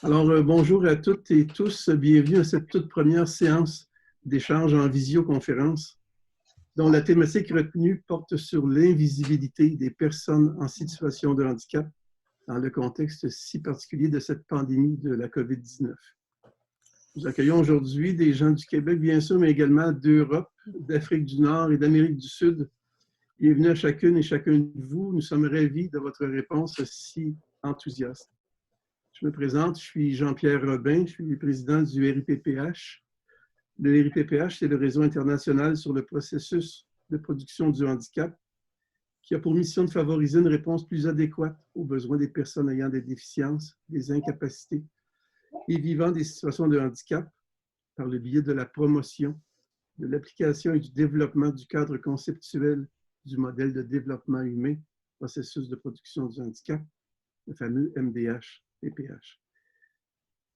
Bonjour à toutes et tous. Bienvenue à cette toute première séance d'échange en visioconférence dont la thématique retenue porte sur l'invisibilité des personnes en situation de handicap dans le contexte si particulier de cette pandémie de la COVID-19. Nous accueillons aujourd'hui des gens du Québec, bien sûr, mais également d'Europe, d'Afrique du Nord et d'Amérique du Sud. Bienvenue à chacune et chacun de vous. Nous sommes ravis de votre réponse si enthousiaste. Je me présente, je suis Jean-Pierre Robin, je suis le président du RIPPH. Le RIPPH, c'est le réseau international sur le processus de production du handicap qui a pour mission de favoriser une réponse plus adéquate aux besoins des personnes ayant des déficiences, des incapacités et vivant des situations de handicap par le biais de la promotion, de l'application et du développement du cadre conceptuel du modèle de développement humain, processus de production du handicap, le fameux MDH-PPH.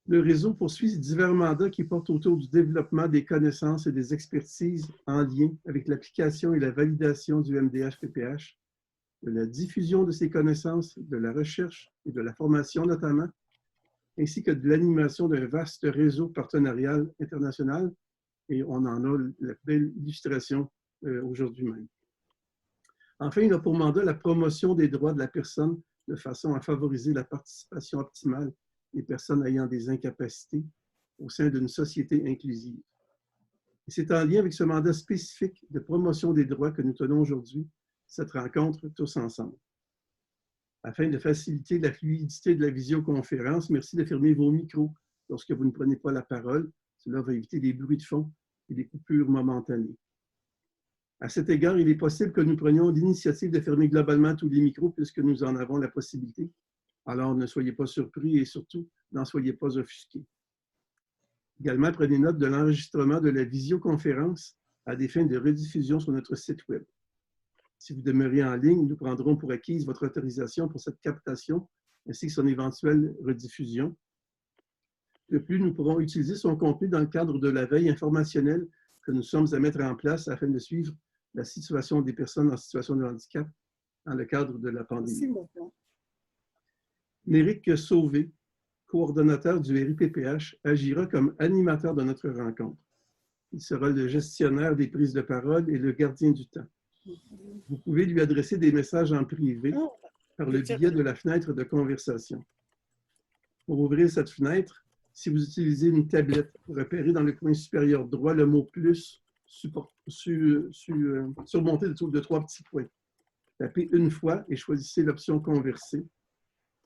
Le réseau poursuit divers mandats qui portent autour du développement des connaissances et des expertises en lien avec l'application et la validation du MDH-PPH, de la diffusion de ces connaissances, de la recherche et de la formation notamment, ainsi que de l'animation d'un vaste réseau partenarial international, et on en a la belle illustration aujourd'hui même. Enfin, il a pour mandat la promotion des droits de la personne de façon à favoriser la participation optimale des personnes ayant des incapacités au sein d'une société inclusive. Et c'est en lien avec ce mandat spécifique de promotion des droits que nous tenons aujourd'hui cette rencontre tous ensemble. Afin de faciliter la fluidité de la visioconférence, merci de fermer vos micros lorsque vous ne prenez pas la parole. Cela va éviter des bruits de fond et des coupures momentanées. À cet égard, il est possible que nous prenions l'initiative de fermer globalement tous les micros puisque nous en avons la possibilité. Alors, ne soyez pas surpris et surtout, n'en soyez pas offusqués. Également, prenez note de l'enregistrement de la visioconférence à des fins de rediffusion sur notre site Web. Si vous demeurez en ligne, nous prendrons pour acquise votre autorisation pour cette captation ainsi que son éventuelle rediffusion. De plus, nous pourrons utiliser son contenu dans le cadre de la veille informationnelle que nous sommes à mettre en place afin de suivre la situation des personnes en situation de handicap dans le cadre de la pandémie. Méric Sauvé, coordonnateur du RIPPH, agira comme animateur de notre rencontre. Il sera le gestionnaire des prises de parole et le gardien du temps. Vous pouvez lui adresser des messages en privé par le biais de la fenêtre de conversation. Pour ouvrir cette fenêtre, si vous utilisez une tablette, repérez dans le coin supérieur droit le mot « plus » surmonté de 3 petits points. Tapez une fois et choisissez l'option « Converser ».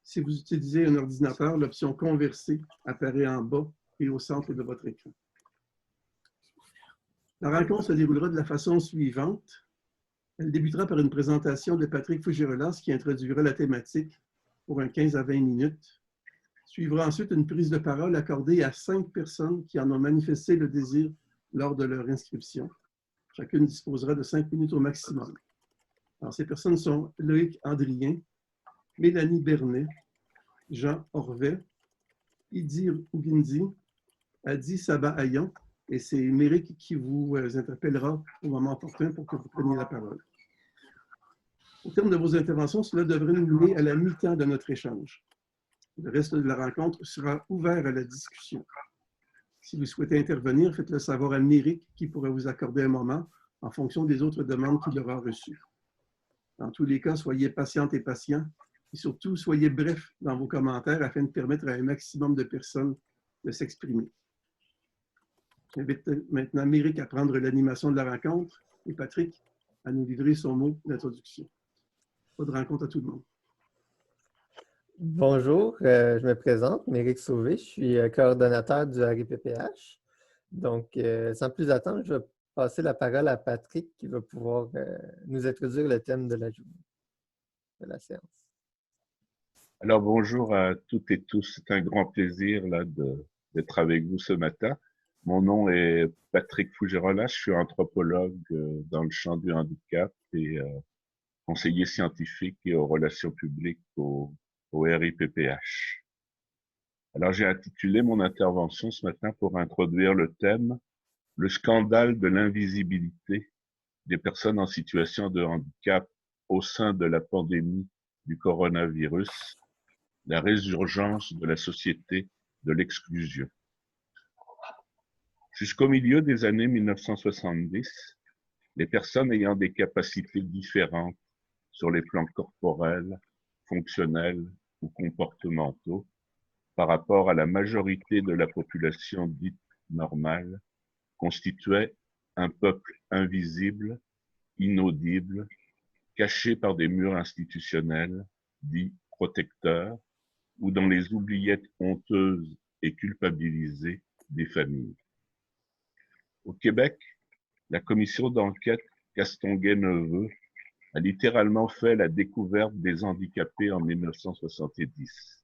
Si vous utilisez un ordinateur, l'option « Converser » apparaît en bas et au centre de votre écran. La rencontre se déroulera de la façon suivante. Elle débutera par une présentation de Patrick Fougerolas qui introduira la thématique pour un 15 à 20 minutes. Suivra ensuite une prise de parole accordée à 5 personnes qui en ont manifesté le désir lors de leur inscription. Chacune disposera de 5 minutes au maximum. Alors, ces personnes sont Loïc Andrien, Mélanie Bernet, Jean Orvet, Idir Ougindi, Adi Sabah-Ayon, et c'est Méric qui vous interpellera au moment opportun pour que vous preniez la parole. Au terme de vos interventions, cela devrait nous mener à la mi-temps de notre échange. Le reste de la rencontre sera ouvert à la discussion. Si vous souhaitez intervenir, faites-le savoir à Méric qui pourra vous accorder un moment en fonction des autres demandes qu'il aura reçues. Dans tous les cas, soyez patientes et patients et surtout, soyez brefs dans vos commentaires afin de permettre à un maximum de personnes de s'exprimer. J'invite maintenant Méric à prendre l'animation de la rencontre et Patrick à nous livrer son mot d'introduction. Bonne rencontre à tout le monde. Bonjour, je me présente, Méric Sauvé, je suis coordonnateur du RIPPH. Donc, sans plus attendre, je vais passer la parole à Patrick qui va pouvoir nous introduire le thème de la journée, de la séance. Alors, bonjour à toutes et tous. C'est un grand plaisir d'être avec vous ce matin. Mon nom est Patrick Fougerolas. Je suis anthropologue dans le champ du handicap et conseiller scientifique et aux relations publiques au RIPPH. Alors, j'ai intitulé mon intervention ce matin pour introduire le thème « Le scandale de l'invisibilité des personnes en situation de handicap au sein de la pandémie du coronavirus, la résurgence de la société de l'exclusion. Jusqu'au milieu des années 1970, les personnes ayant des capacités différentes sur les plans corporels, fonctionnels ou comportementaux par rapport à la majorité de la population dite normale constituaient un peuple invisible, inaudible, caché par des murs institutionnels, dits protecteurs, ou dans les oubliettes honteuses et culpabilisées des familles. Au Québec, la commission d'enquête Castonguay-Neveu a littéralement fait la découverte des handicapés en 1970,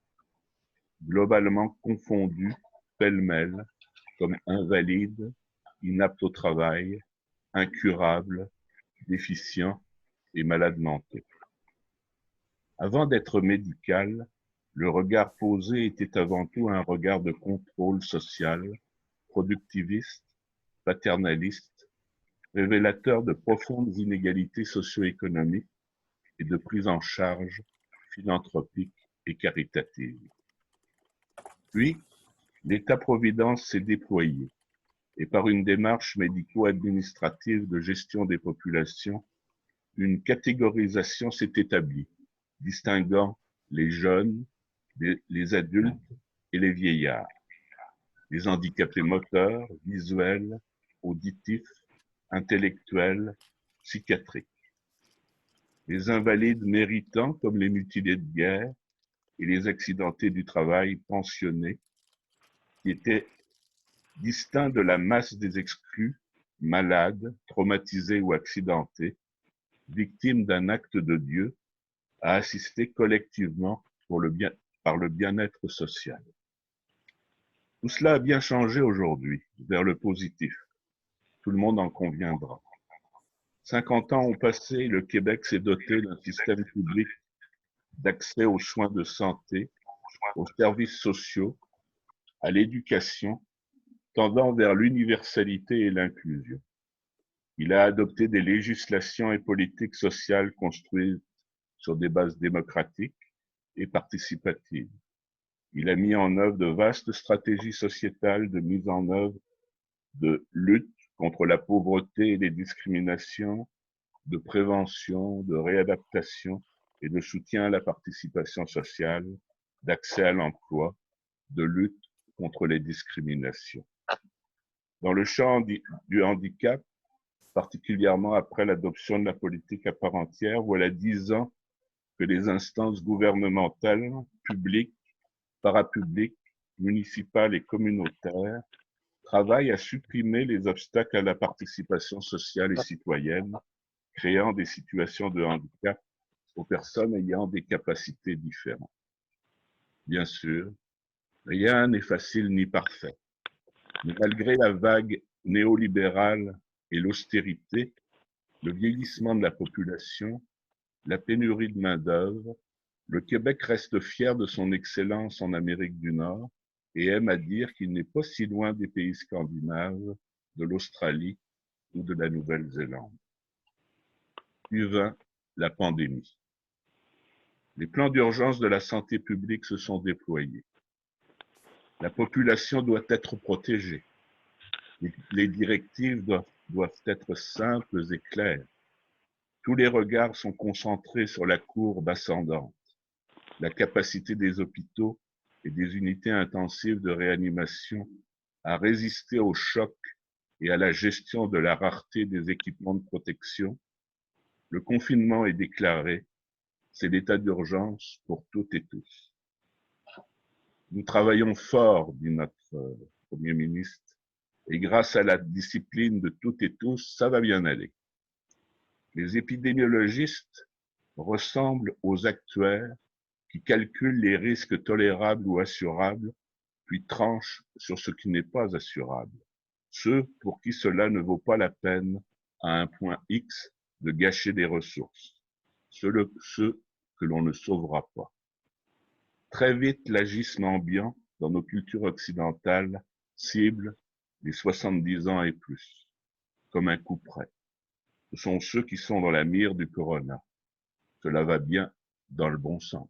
globalement confondus pêle-mêle comme invalides, inaptes au travail, incurables, déficients et malades mentaux. Avant d'être médical, le regard posé était avant tout un regard de contrôle social, productiviste, paternaliste, révélateur de profondes inégalités socio-économiques et de prise en charge philanthropique et caritative. Puis, l'État-providence s'est déployé et par une démarche médico-administrative de gestion des populations, une catégorisation s'est établie, distinguant les jeunes, les adultes et les vieillards, les handicapés moteurs, visuels, auditifs, intellectuels, psychiatriques, les invalides méritants comme les mutilés de guerre et les accidentés du travail pensionnés, qui étaient distincts de la masse des exclus, malades, traumatisés ou accidentés, victimes d'un acte de Dieu, à assister collectivement par le bien-être social. Tout cela a bien changé aujourd'hui, vers le positif. Tout le monde en conviendra. 50 ans ont passé et le Québec s'est doté d'un système public d'accès aux soins de santé, aux services sociaux, à l'éducation, tendant vers l'universalité et l'inclusion. Il a adopté des législations et politiques sociales construites sur des bases démocratiques et participatives. Il a mis en œuvre de vastes stratégies sociétales de mise en œuvre de lutte contre la pauvreté et les discriminations, de prévention, de réadaptation et de soutien à la participation sociale, d'accès à l'emploi, de lutte contre les discriminations. Dans le champ du handicap, particulièrement après l'adoption de la politique à part entière, voilà 10 ans que les instances gouvernementales, publiques, parapubliques, municipales et communautaires travaillent à supprimer les obstacles à la participation sociale et citoyenne, créant des situations de handicap aux personnes ayant des capacités différentes. Bien sûr, rien n'est facile ni parfait, mais malgré la vague néolibérale et l'austérité, le vieillissement de la population, la pénurie de main-d'œuvre, le Québec reste fier de son excellence en Amérique du Nord et aime à dire qu'il n'est pas si loin des pays scandinaves, de l'Australie ou de la Nouvelle-Zélande. Puis vint la pandémie. Les plans d'urgence de la santé publique se sont déployés. La population doit être protégée. Les directives doivent être simples et claires. Tous les regards sont concentrés sur la courbe ascendante, la capacité des hôpitaux et des unités intensives de réanimation à résister au choc et à la gestion de la rareté des équipements de protection. Le confinement est déclaré, c'est l'état d'urgence pour toutes et tous. Nous travaillons fort, dit notre Premier ministre, et grâce à la discipline de toutes et tous, ça va bien aller. Les épidémiologistes ressemblent aux actuaires qui calculent les risques tolérables ou assurables, puis tranchent sur ce qui n'est pas assurable. Ceux pour qui cela ne vaut pas la peine, à un point X, de gâcher des ressources. Ceux que l'on ne sauvera pas. Très vite, l'agisme ambiant dans nos cultures occidentales cible les 70 ans et plus, comme un coup près. Ce sont ceux qui sont dans la mire du corona. Cela va bien dans le bon sens.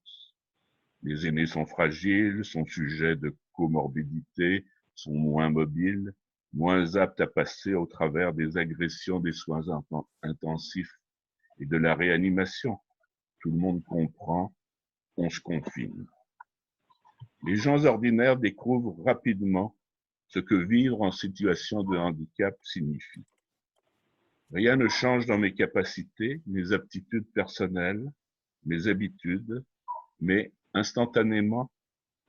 Les aînés sont fragiles, sont sujets de comorbidités, sont moins mobiles, moins aptes à passer au travers des agressions des soins intensifs et de la réanimation. Tout le monde comprend, on se confine. Les gens ordinaires découvrent rapidement ce que vivre en situation de handicap signifie. Rien ne change dans mes capacités, mes aptitudes personnelles, mes habitudes, mais instantanément,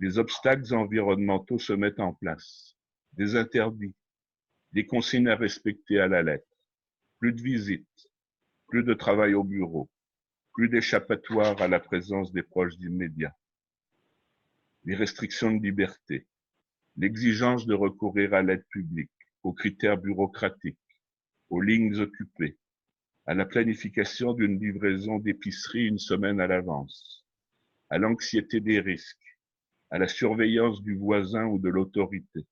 les obstacles environnementaux se mettent en place. Des interdits, des consignes à respecter à la lettre, plus de visites, plus de travail au bureau, plus d'échappatoire à la présence des proches immédiats, les restrictions de liberté, l'exigence de recourir à l'aide publique, aux critères bureaucratiques, aux lignes occupées, à la planification d'une livraison d'épicerie une semaine à l'avance, à l'anxiété des risques, à la surveillance du voisin ou de l'autorité,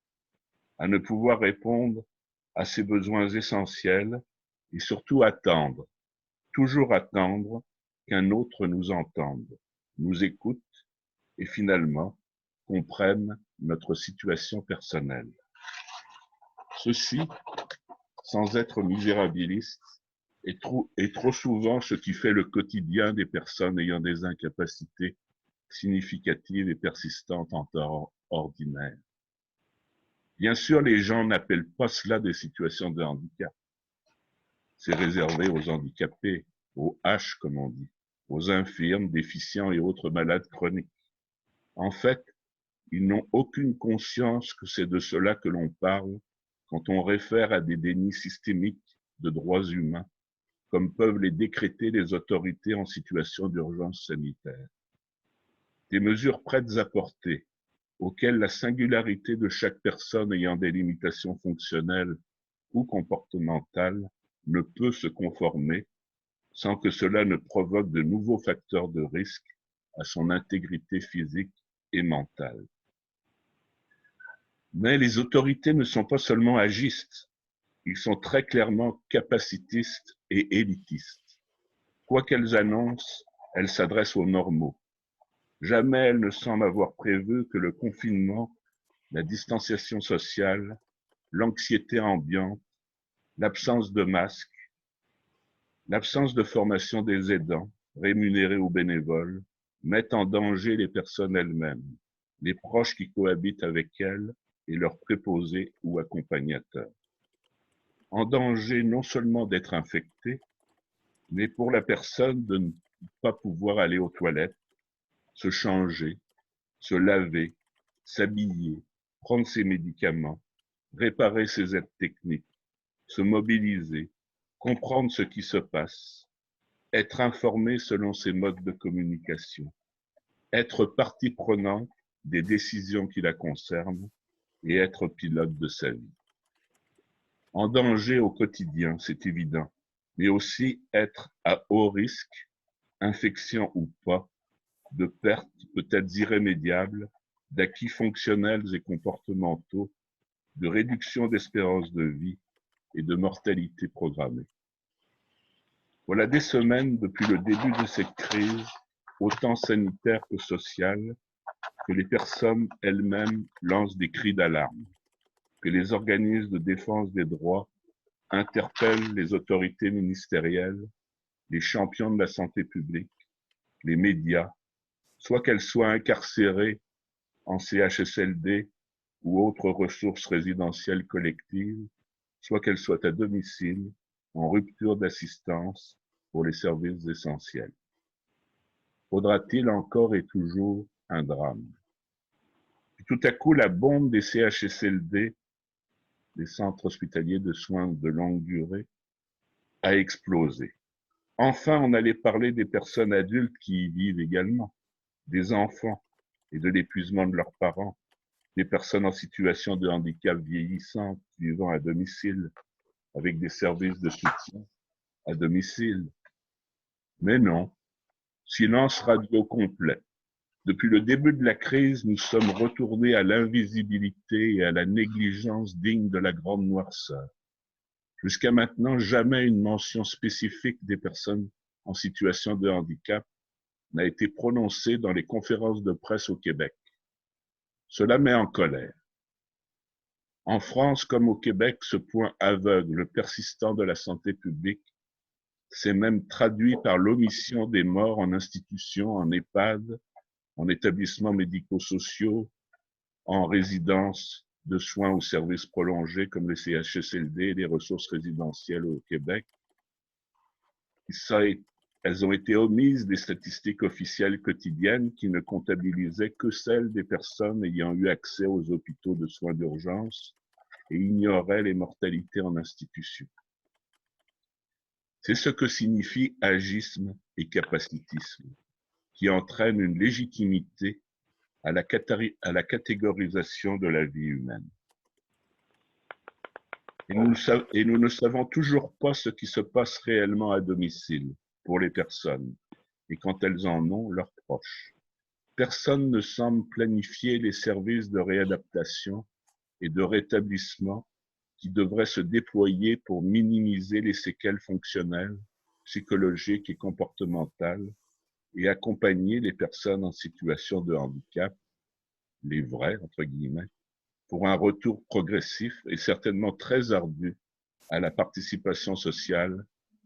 à ne pouvoir répondre à ses besoins essentiels et surtout attendre, toujours attendre qu'un autre nous entende, nous écoute et finalement comprenne notre situation personnelle. Ceci, sans être misérabiliste, est trop souvent ce qui fait le quotidien des personnes ayant des incapacités significatives et persistantes en temps ordinaire. Bien sûr, les gens n'appellent pas cela des situations de handicap. C'est réservé aux handicapés, aux H comme on dit, aux infirmes, déficients et autres malades chroniques. En fait, ils n'ont aucune conscience que c'est de cela que l'on parle quand on réfère à des dénis systémiques de droits humains, comme peuvent les décréter les autorités en situation d'urgence sanitaire. Des mesures prêtes à porter, auxquelles la singularité de chaque personne ayant des limitations fonctionnelles ou comportementales ne peut se conformer sans que cela ne provoque de nouveaux facteurs de risque à son intégrité physique et mentale. Mais les autorités ne sont pas seulement agistes, ils sont très clairement capacitistes et élitistes. Quoi qu'elles annoncent, elles s'adressent aux normaux. Jamais elles ne semblent avoir prévu que le confinement, la distanciation sociale, l'anxiété ambiante, l'absence de masques, l'absence de formation des aidants, rémunérés ou bénévoles, mettent en danger les personnes elles-mêmes, les proches qui cohabitent avec elles et leurs préposés ou accompagnateurs. En danger non seulement d'être infectés, mais pour la personne de ne pas pouvoir aller aux toilettes, se changer, se laver, s'habiller, prendre ses médicaments, réparer ses aides techniques, se mobiliser, comprendre ce qui se passe, être informé selon ses modes de communication, être partie prenante des décisions qui la concernent et être pilote de sa vie. En danger au quotidien, c'est évident, mais aussi être à haut risque, infection ou pas, de pertes peut-être irrémédiables d'acquis fonctionnels et comportementaux, de réduction d'espérance de vie et de mortalité programmée. Voilà des semaines depuis le début de cette crise, autant sanitaire que sociale, que les personnes elles-mêmes lancent des cris d'alarme, que les organismes de défense des droits interpellent les autorités ministérielles, les champions de la santé publique, les médias, soit qu'elles soient incarcérées en CHSLD ou autres ressources résidentielles collectives, soit qu'elles soient à domicile, en rupture d'assistance pour les services essentiels. Faudra-t-il encore et toujours un drame? Puis tout à coup, la bombe des CHSLD, des centres hospitaliers de soins de longue durée, a explosé. Enfin, on allait parler des personnes adultes qui y vivent également, des enfants et de l'épuisement de leurs parents, des personnes en situation de handicap vieillissantes vivant à domicile, avec des services de soutien à domicile. Mais non, silence radio complet. Depuis le début de la crise, nous sommes retournés à l'invisibilité et à la négligence digne de la grande noirceur. Jusqu'à maintenant, jamais une mention spécifique des personnes en situation de handicap n'a été prononcée dans les conférences de presse au Québec. Cela met en colère. En France comme au Québec, ce point aveugle persistant de la santé publique s'est même traduit par l'omission des morts en institutions, en EHPAD, en établissements médico-sociaux, en résidences de soins ou services prolongés comme les CHSLD et les ressources résidentielles au Québec. Elles ont été omises des statistiques officielles quotidiennes qui ne comptabilisaient que celles des personnes ayant eu accès aux hôpitaux de soins d'urgence et ignoraient les mortalités en institution. C'est ce que signifie agisme et capacitisme, qui entraîne une légitimité à la catégorisation de la vie humaine. Et nous ne savons toujours pas ce qui se passe réellement à domicile pour les personnes et quand elles en ont leurs proches. Personne ne semble planifier les services de réadaptation et de rétablissement qui devraient se déployer pour minimiser les séquelles fonctionnelles, psychologiques et comportementales et accompagner les personnes en situation de handicap, les vrais, entre guillemets, pour un retour progressif et certainement très ardu à la participation sociale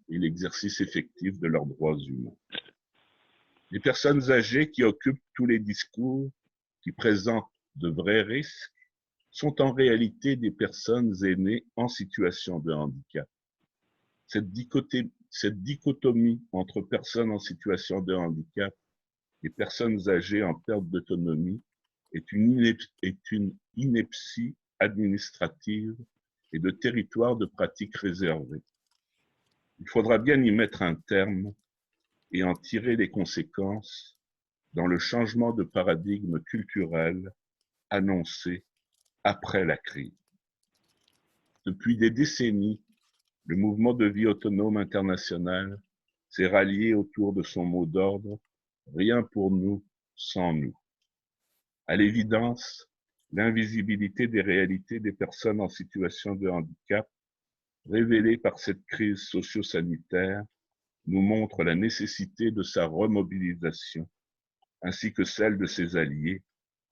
et l'exercice effectif de leurs droits humains. Les personnes âgées qui occupent tous les discours, qui présentent de vrais risques, sont en réalité des personnes aînées en situation de handicap. Cette dichotomie entre personnes en situation de handicap et personnes âgées en perte d'autonomie est une ineptie administrative et de territoire de pratiques réservées. Il faudra bien y mettre un terme et en tirer les conséquences dans le changement de paradigme culturel annoncé après la crise. Depuis des décennies, le mouvement de vie autonome international s'est rallié autour de son mot d'ordre « Rien pour nous sans nous ». À l'évidence, l'invisibilité des réalités des personnes en situation de handicap, révélée par cette crise socio-sanitaire, nous montre la nécessité de sa remobilisation, ainsi que celle de ses alliés,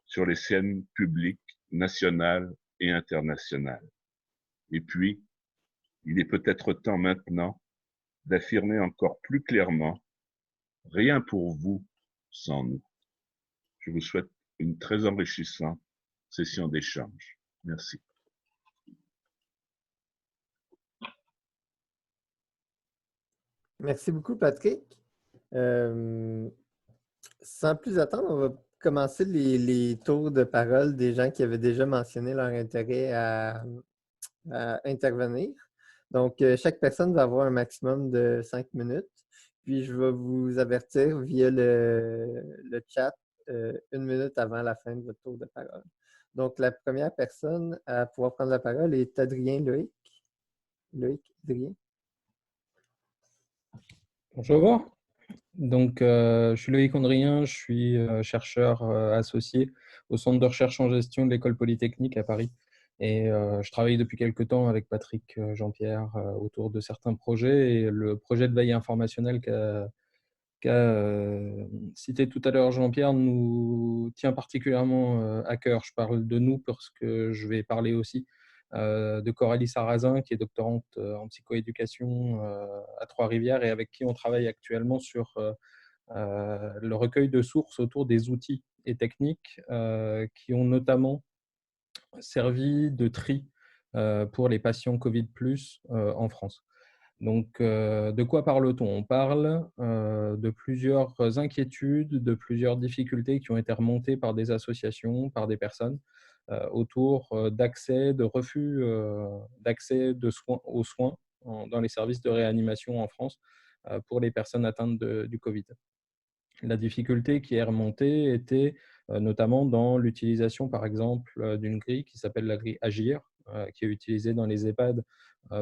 sur les scènes publiques, nationales et internationales. Et puis, il est peut-être temps maintenant d'affirmer encore plus clairement « Rien pour vous sans nous ». Je vous souhaite une très enrichissante session d'échange. Merci. Merci beaucoup, Patrick. Sans plus attendre, on va commencer les tours de parole des gens qui avaient déjà mentionné leur intérêt à intervenir. Donc, chaque personne va avoir un maximum de 5 minutes. Puis, je vais vous avertir via le chat 1 minute avant la fin de votre tour de parole. Donc, la première personne à pouvoir prendre la parole est Adrien Loïc. Loïc, Adrien. Bonjour. Donc, je suis Loïc Andrien, je suis chercheur associé au Centre de recherche en gestion de l'École polytechnique à Paris. Et je travaille depuis quelques temps avec Patrick Jean-Pierre autour de certains projets. Et le projet de veille informationnelle qu'a cité tout à l'heure Jean-Pierre nous tient particulièrement à cœur. Je parle de nous parce que je vais parler aussi de Coralie Sarrazin, qui est doctorante en psychoéducation à Trois-Rivières et avec qui on travaille actuellement sur le recueil de sources autour des outils et techniques qui ont notamment servi de tri pour les patients Covid+, en France. Donc, de quoi parle-t-on? On parle de plusieurs inquiétudes, de plusieurs difficultés qui ont été remontées par des associations, par des personnes, autour d'accès, de refus d'accès aux soins dans les services de réanimation en France pour les personnes atteintes du Covid. La difficulté qui est remontée était notamment dans l'utilisation, par exemple, d'une grille qui s'appelle la grille Agir, qui est utilisée dans les EHPAD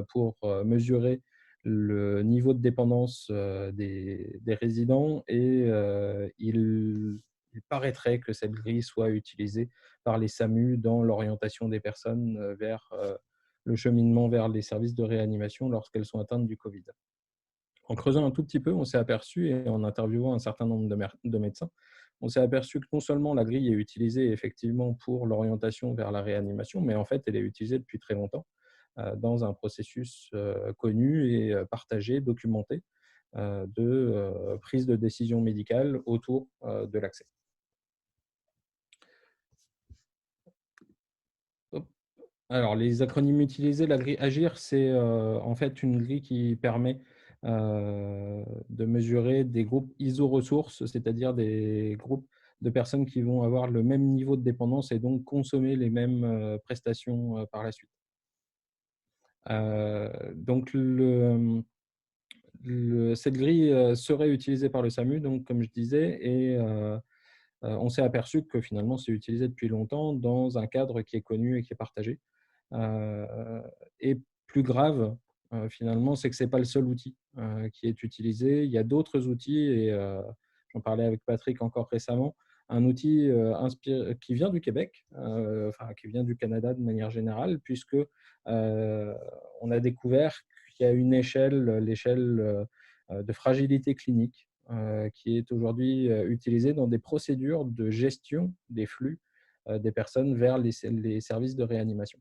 pour mesurer le niveau de dépendance des résidents et il paraîtrait que cette grille soit utilisée par les SAMU dans l'orientation des personnes vers le cheminement vers les services de réanimation lorsqu'elles sont atteintes du Covid. En creusant un tout petit peu, on s'est aperçu, et en interviewant un certain nombre de médecins, on s'est aperçu que non seulement la grille est utilisée effectivement pour l'orientation vers la réanimation, mais en fait, elle est utilisée depuis très longtemps dans un processus connu et partagé, documenté, de prise de décision médicale autour de l'accès. Alors, les acronymes utilisés, la grille AGIR, c'est en fait une grille qui permet de mesurer des groupes iso-ressources, c'est-à-dire des groupes de personnes qui vont avoir le même niveau de dépendance et donc consommer les mêmes prestations par la suite. Donc, cette grille serait utilisée par le SAMU, donc, comme je disais, et on s'est aperçu que finalement, c'est utilisé depuis longtemps dans un cadre qui est connu et qui est partagé. Et plus grave, finalement, c'est que ce n'est pas le seul outil qui est utilisé. Il y a d'autres outils, et j'en parlais avec Patrick encore récemment, un outil qui vient du Québec, enfin qui vient du Canada de manière générale, puisque on a découvert qu'il y a une échelle, l'échelle de fragilité clinique, qui est aujourd'hui utilisée dans des procédures de gestion des flux des personnes vers les services de réanimation.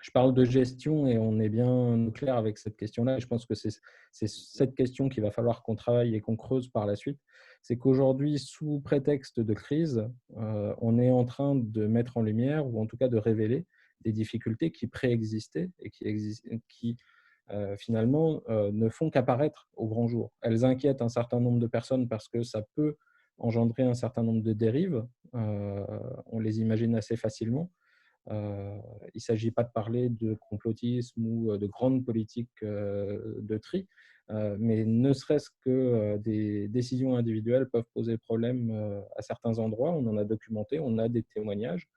Je parle de gestion et on est bien clair avec cette question-là. Et je pense que c'est cette question qu'il va falloir qu'on travaille et qu'on creuse par la suite. C'est qu'aujourd'hui, sous prétexte de crise, on est en train de mettre en lumière, ou en tout cas de révéler, des difficultés qui préexistaient et qui finalement ne font qu'apparaître au grand jour. Elles inquiètent un certain nombre de personnes parce que ça peut engendrer un certain nombre de dérives. On les imagine assez facilement. Il ne s'agit pas de parler de complotisme ou de grandes politiques de tri, mais ne serait-ce que des décisions individuelles peuvent poser problème à certains endroits. On en a documenté, on a des témoignages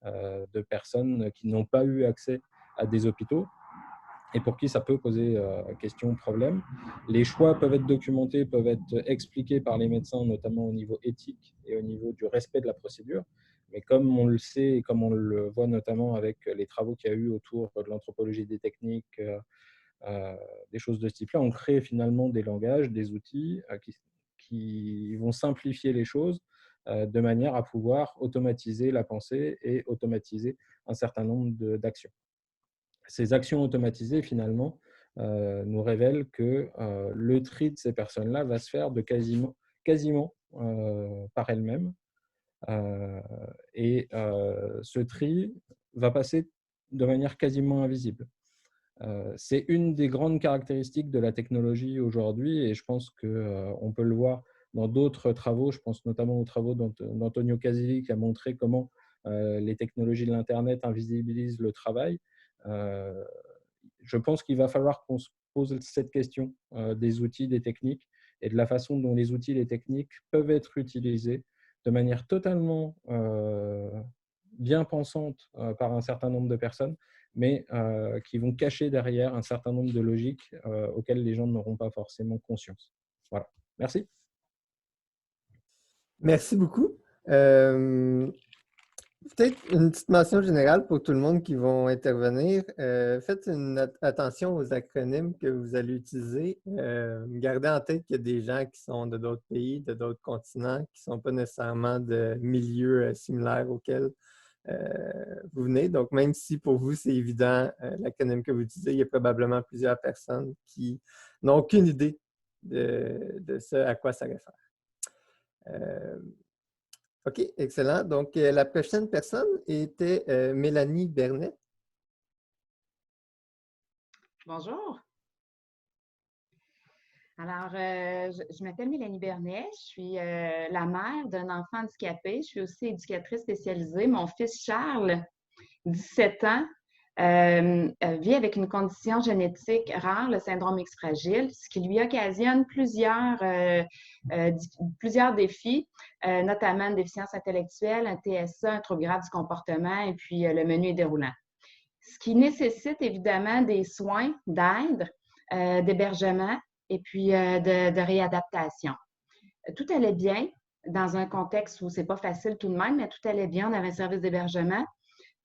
de personnes qui n'ont pas eu accès à des hôpitaux et pour qui ça peut poser question, problème. Les choix peuvent être documentés, peuvent être expliqués par les médecins, notamment au niveau éthique et au niveau du respect de la procédure. Mais comme on le sait et comme on le voit notamment avec les travaux qu'il y a eu autour de l'anthropologie des techniques, des choses de ce type-là, on crée finalement des langages, des outils qui vont simplifier les choses de manière à pouvoir automatiser la pensée et automatiser un certain nombre d'actions. Ces actions automatisées, finalement, nous révèlent que le tri de ces personnes-là va se faire de quasiment par elles-mêmes. Et ce tri va passer de manière quasiment invisible. C'est une des grandes caractéristiques de la technologie aujourd'hui, et je pense qu'on peut le voir dans d'autres travaux. Je pense notamment aux travaux d'Antonio Casilli, qui a montré comment les technologies de l'Internet invisibilisent le travail. Je pense qu'il va falloir qu'on se pose cette question des outils, des techniques, et de la façon dont les outils et les techniques peuvent être utilisés de manière totalement bien pensante par un certain nombre de personnes, mais qui vont cacher derrière un certain nombre de logiques auxquelles les gens n'auront pas forcément conscience. Voilà. Merci. Merci beaucoup. Peut-être une petite mention générale pour tout le monde qui vont intervenir. Faites attention aux acronymes que vous allez utiliser. Gardez en tête qu'il y a des gens qui sont de d'autres pays, de d'autres continents, qui ne sont pas nécessairement de milieux similaires auxquels vous venez. Donc, même si pour vous, c'est évident l'acronyme que vous utilisez, il y a probablement plusieurs personnes qui n'ont aucune idée de ce à quoi ça réfère. OK, excellent. Donc, la prochaine personne était Mélanie Bernet. Bonjour. Alors, je m'appelle Mélanie Bernet. Je suis la mère d'un enfant handicapé. Je suis aussi éducatrice spécialisée. Mon fils Charles, 17 ans, vit avec une condition génétique rare, le syndrome X fragile, ce qui lui occasionne plusieurs défis, notamment une déficience intellectuelle, un TSA, un trouble grave du comportement, et puis le menu est déroulant. Ce qui nécessite évidemment des soins, d'aide, d'hébergement et puis de réadaptation. Tout allait bien dans un contexte où c'est pas facile tout de même, mais tout allait bien. On avait un service d'hébergement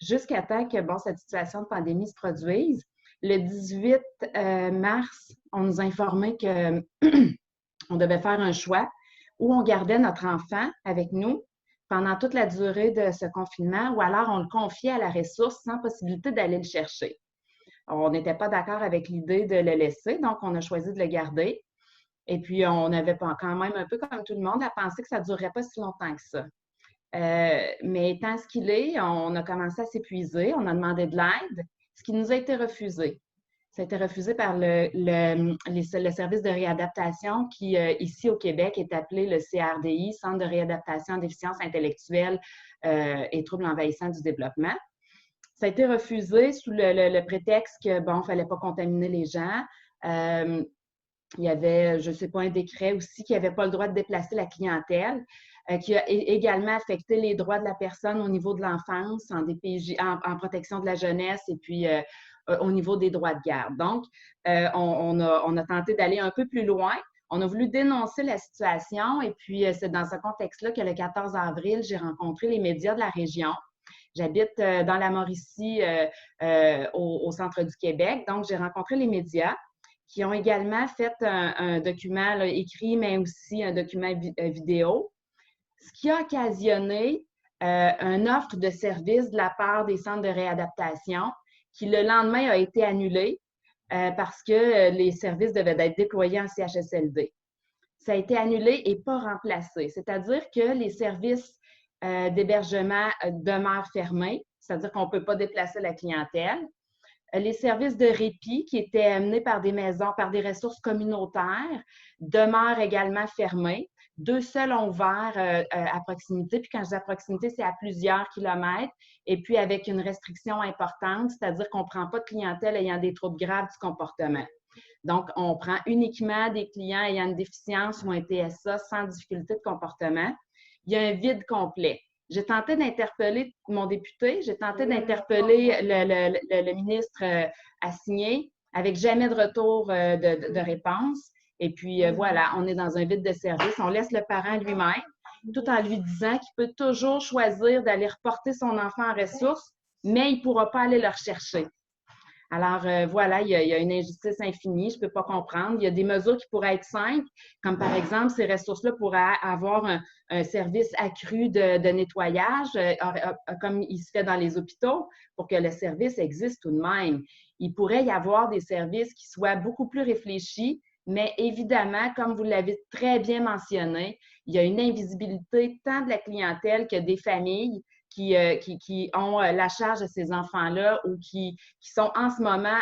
jusqu'à temps que cette situation de pandémie se produise. Le 18 mars, on nous a informé qu'on devait faire un choix où on gardait notre enfant avec nous pendant toute la durée de ce confinement, ou alors on le confiait à la ressource sans possibilité d'aller le chercher. On n'était pas d'accord avec l'idée de le laisser, donc on a choisi de le garder. Et puis, on avait quand même un peu comme tout le monde à penser que ça ne durerait pas si longtemps que ça. Mais étant ce qu'il est, on a commencé à s'épuiser, on a demandé de l'aide, ce qui nous a été refusé. Ça a été refusé par le service de réadaptation qui, ici au Québec, est appelé le CRDI, Centre de réadaptation en déficience intellectuelle et troubles envahissants du développement. Ça a été refusé sous le prétexte que, bon, il ne fallait pas contaminer les gens. Il y avait, je ne sais pas, un décret aussi qui n'avait pas le droit de déplacer la clientèle, qui a également affecté les droits de la personne au niveau de l'enfance, en protection de la jeunesse et puis au niveau des droits de garde. Donc, on a tenté d'aller un peu plus loin. On a voulu dénoncer la situation et puis c'est dans ce contexte-là que le 14 avril, j'ai rencontré les médias de la région. J'habite dans la Mauricie, au centre du Québec, donc j'ai rencontré les médias qui ont également fait un document là, écrit, mais aussi un document vidéo, ce qui a occasionné une offre de service de la part des centres de réadaptation qui, le lendemain, a été annulée parce que les services devaient être déployés en CHSLD. Ça a été annulé et pas remplacé, c'est-à-dire que les services d'hébergement demeurent fermés, c'est-à-dire qu'on ne peut pas déplacer la clientèle. Les services de répit qui étaient menés par des maisons, par des ressources communautaires, demeurent également fermés. 2 seuls ont ouvert à proximité. Puis quand je dis à proximité, c'est à plusieurs kilomètres. Et puis avec une restriction importante, c'est-à-dire qu'on ne prend pas de clientèle ayant des troubles graves du comportement. Donc, on prend uniquement des clients ayant une déficience ou un TSA sans difficulté de comportement. Il y a un vide complet. J'ai tenté d'interpeller mon député, j'ai tenté d'interpeller le ministre assigné avec jamais de retour de réponse. Et puis, voilà, on est dans un vide de service. On laisse le parent lui-même, tout en lui disant qu'il peut toujours choisir d'aller reporter son enfant en ressources, mais il ne pourra pas aller le rechercher. Alors, voilà, il y a une injustice infinie, je ne peux pas comprendre. Il y a des mesures qui pourraient être simples, comme par exemple, ces ressources-là pourraient avoir un service accru de nettoyage, comme il se fait dans les hôpitaux, pour que le service existe tout de même. Il pourrait y avoir des services qui soient beaucoup plus réfléchis, mais évidemment, comme vous l'avez très bien mentionné, il y a une invisibilité tant de la clientèle que des familles qui ont la charge de ces enfants-là ou qui sont en ce moment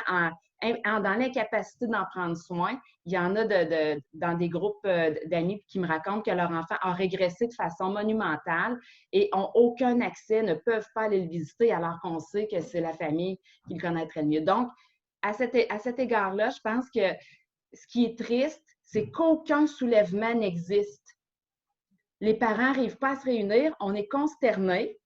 dans l'incapacité d'en prendre soin. Il y en a dans des groupes d'amis qui me racontent que leur enfant a régressé de façon monumentale et n'ont aucun accès, ne peuvent pas aller le visiter alors qu'on sait que c'est la famille qui le connaîtrait le mieux. Donc, à cet égard-là, je pense que ce qui est triste, c'est qu'aucun soulèvement n'existe. Les parents n'arrivent pas à se réunir, on est consternés.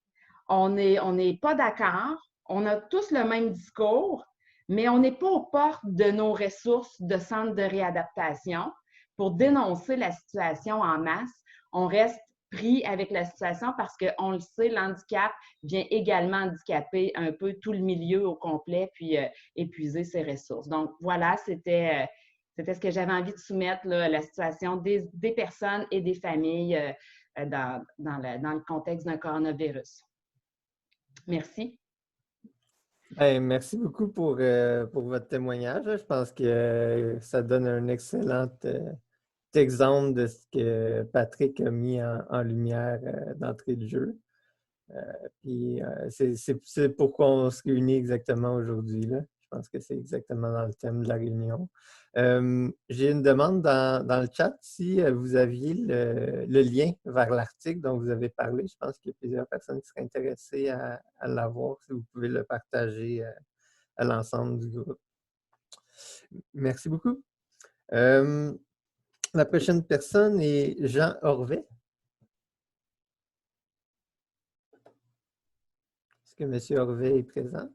On n'est pas d'accord, on a tous le même discours, mais on n'est pas aux portes de nos ressources de centres de réadaptation pour dénoncer la situation en masse. On reste pris avec la situation parce qu'on le sait, l'handicap vient également handicaper un peu tout le milieu au complet puis épuiser ses ressources. Donc voilà, c'était ce que j'avais envie de soumettre, là, la situation des personnes et des familles dans le contexte d'un coronavirus. Merci. Hey, merci beaucoup pour votre témoignage. Je pense que ça donne un excellent exemple de ce que Patrick a mis en lumière d'entrée de jeu. Puis c'est pourquoi on se réunit exactement aujourd'hui, là. Je pense que c'est exactement dans le thème de la réunion. J'ai une demande dans le chat. Si vous aviez le lien vers l'article dont vous avez parlé, je pense qu'il y a plusieurs personnes qui seraient intéressées à l'avoir, si vous pouvez le partager à l'ensemble du groupe. Merci beaucoup. La prochaine personne est Jean Orvet. Est-ce que M. Orvet est présent?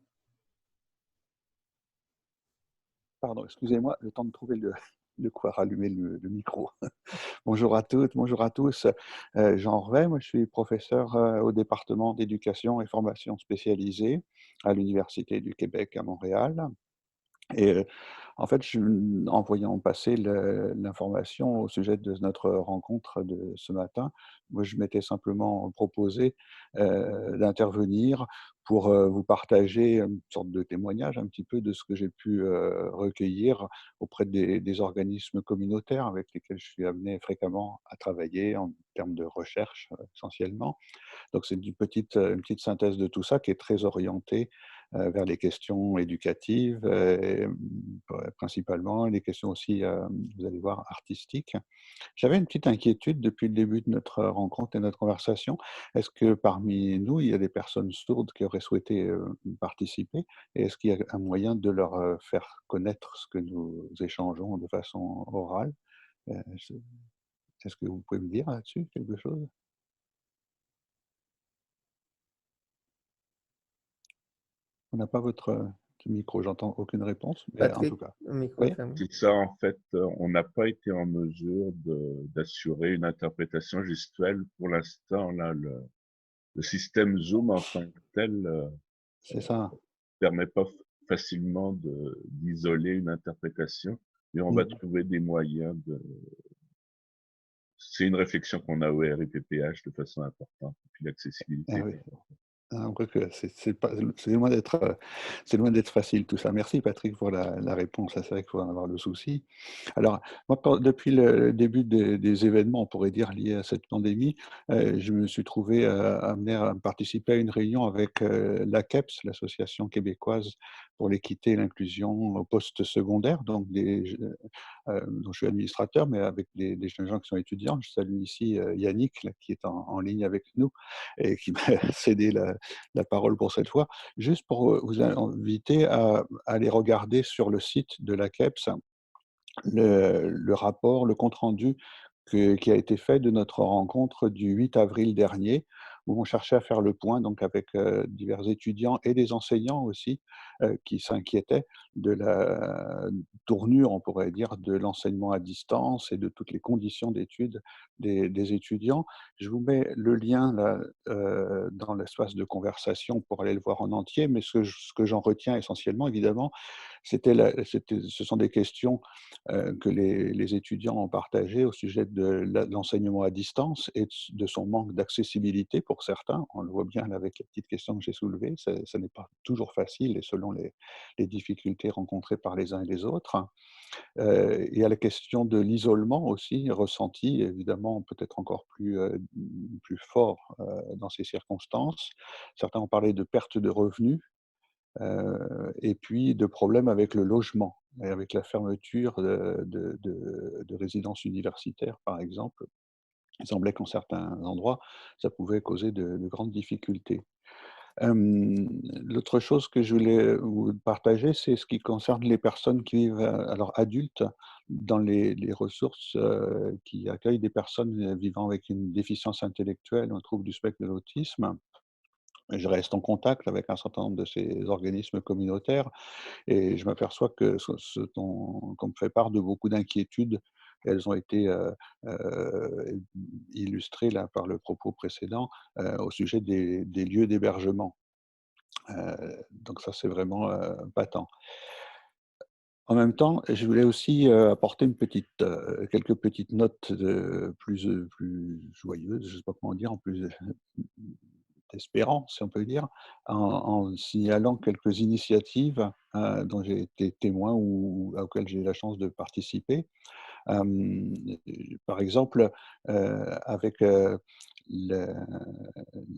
Pardon, excusez-moi, le temps de trouver de quoi rallumer le micro. Bonjour à toutes, bonjour à tous. Jean Orvet, moi je suis professeur au département d'éducation et formation spécialisée à l'Université du Québec à Montréal. Et en fait, en voyant passer l'information au sujet de notre rencontre de ce matin, moi, je m'étais simplement proposé d'intervenir pour vous partager une sorte de témoignage un petit peu de ce que j'ai pu recueillir auprès des organismes communautaires avec lesquels je suis amené fréquemment à travailler en termes de recherche essentiellement. Donc c'est une petite synthèse de tout ça qui est très orientée vers les questions éducatives, principalement, les questions aussi, vous allez voir, artistiques. J'avais une petite inquiétude depuis le début de notre rencontre et notre conversation. Est-ce que parmi nous, il y a des personnes sourdes qui auraient souhaité participer? Et est-ce qu'il y a un moyen de leur faire connaître ce que nous échangeons de façon orale? Euh, je- Est-ce que vous pouvez me dire là-dessus quelque chose? On n'a pas votre petit micro, j'entends aucune réponse, mais en tout Patrick, cas. micro est Oui, fermé. C'est ça, en fait, on n'a pas été en mesure d'assurer une interprétation gestuelle. Pour l'instant, là, le système Zoom en tant que tel c'est ça. permet pas facilement d'isoler une interprétation, mais on va Mhm. trouver des moyens c'est une réflexion qu'on a au RIPPH de façon importante, et puis l'accessibilité Ah est oui. importante. Ah, on voit que c'est loin d'être facile tout ça. Merci Patrick pour la réponse. C'est vrai qu'il faut en avoir le souci. Alors, moi, depuis le début des événements, on pourrait dire, liés à cette pandémie, je me suis trouvé amené à participer à une réunion avec l'AQEPS, l'Association québécoise pour l'équité et l'inclusion au poste secondaire, donc dont je suis administrateur, mais avec des jeunes gens qui sont étudiants. Je salue ici Yannick, là, qui est en ligne avec nous et qui m'a cédé la parole pour cette fois, juste pour vous inviter à aller regarder sur le site de l'AQEPS le rapport, le compte-rendu qui a été fait de notre rencontre du 8 avril dernier, où on cherchait à faire le point donc avec divers étudiants et des enseignants aussi qui s'inquiétaient de la tournure, on pourrait dire, de l'enseignement à distance et de toutes les conditions d'études des étudiants. Je vous mets le lien là, dans l'espace de conversation pour aller le voir en entier, mais ce que j'en retiens essentiellement, évidemment, ce sont des questions que les étudiants ont partagé au sujet de l'enseignement à distance et de son manque d'accessibilité pour certains. On le voit bien là, avec la petite question que j'ai soulevée, ce n'est pas toujours facile et selon les difficultés rencontrées par les uns et les autres. Il y a la question de l'isolement aussi, ressenti évidemment peut-être encore plus fort dans ces circonstances. Certains ont parlé de perte de revenus, et puis de problèmes avec le logement et avec la fermeture de résidences universitaires, par exemple. Il semblait qu'en certains endroits, ça pouvait causer de grandes difficultés. L'autre chose que je voulais vous partager, c'est ce qui concerne les personnes qui vivent, alors adultes, dans les ressources qui accueillent des personnes vivant avec une déficience intellectuelle, un trouble du spectre de l'autisme. Je reste en contact avec un certain nombre de ces organismes communautaires et je m'aperçois que qu'on me fait part de beaucoup d'inquiétudes. Elles ont été illustrées là, par le propos précédent au sujet des lieux d'hébergement. Donc ça, c'est vraiment patent. En même temps, je voulais aussi apporter quelques petites notes plus joyeuses, je ne sais pas comment dire, en plus espérant, si on peut dire, en signalant quelques initiatives dont j'ai été témoin ou auxquelles j'ai eu la chance de participer. Hem, Par exemple, avec le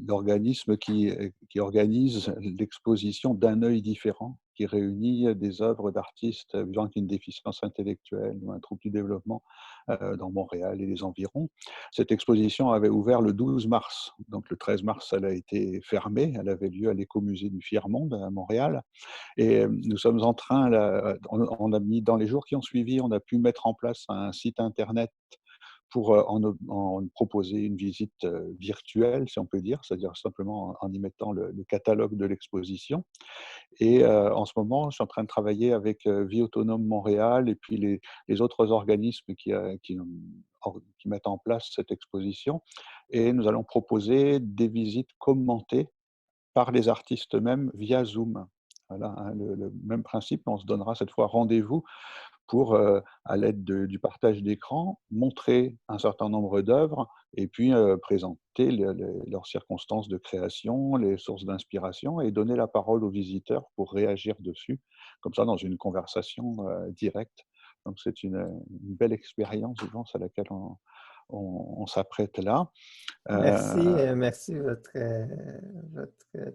l'organisme qui organise l'exposition «D'un œil différent», qui réunit des œuvres d'artistes vivant avec une déficience intellectuelle ou un trouble du développement, dans Montréal et les environs. Cette exposition avait ouvert le 12 mars, donc le 13 mars, elle a été fermée. Elle avait lieu à l'Écomusée du Tiers-Monde à Montréal. Et nous sommes en train, là, on a mis dans les jours qui ont suivi, on a pu mettre en place un site internet pour en proposer une visite virtuelle, si on peut dire, c'est-à-dire simplement en y mettant le catalogue de l'exposition. Et en ce moment, je suis en train de travailler avec Vie Autonome Montréal et puis les autres organismes qui mettent en place cette exposition. Et nous allons proposer des visites commentées par les artistes eux-mêmes via Zoom. Voilà, hein, le même principe, on se donnera cette fois rendez-vous pour, à l'aide du partage d'écran, montrer un certain nombre d'œuvres et puis présenter leurs circonstances de création, les sources d'inspiration et donner la parole aux visiteurs pour réagir dessus, comme ça dans une conversation directe. Donc c'est une belle expérience, je pense, à laquelle on s'apprête là. Merci, Euh, merci. Votre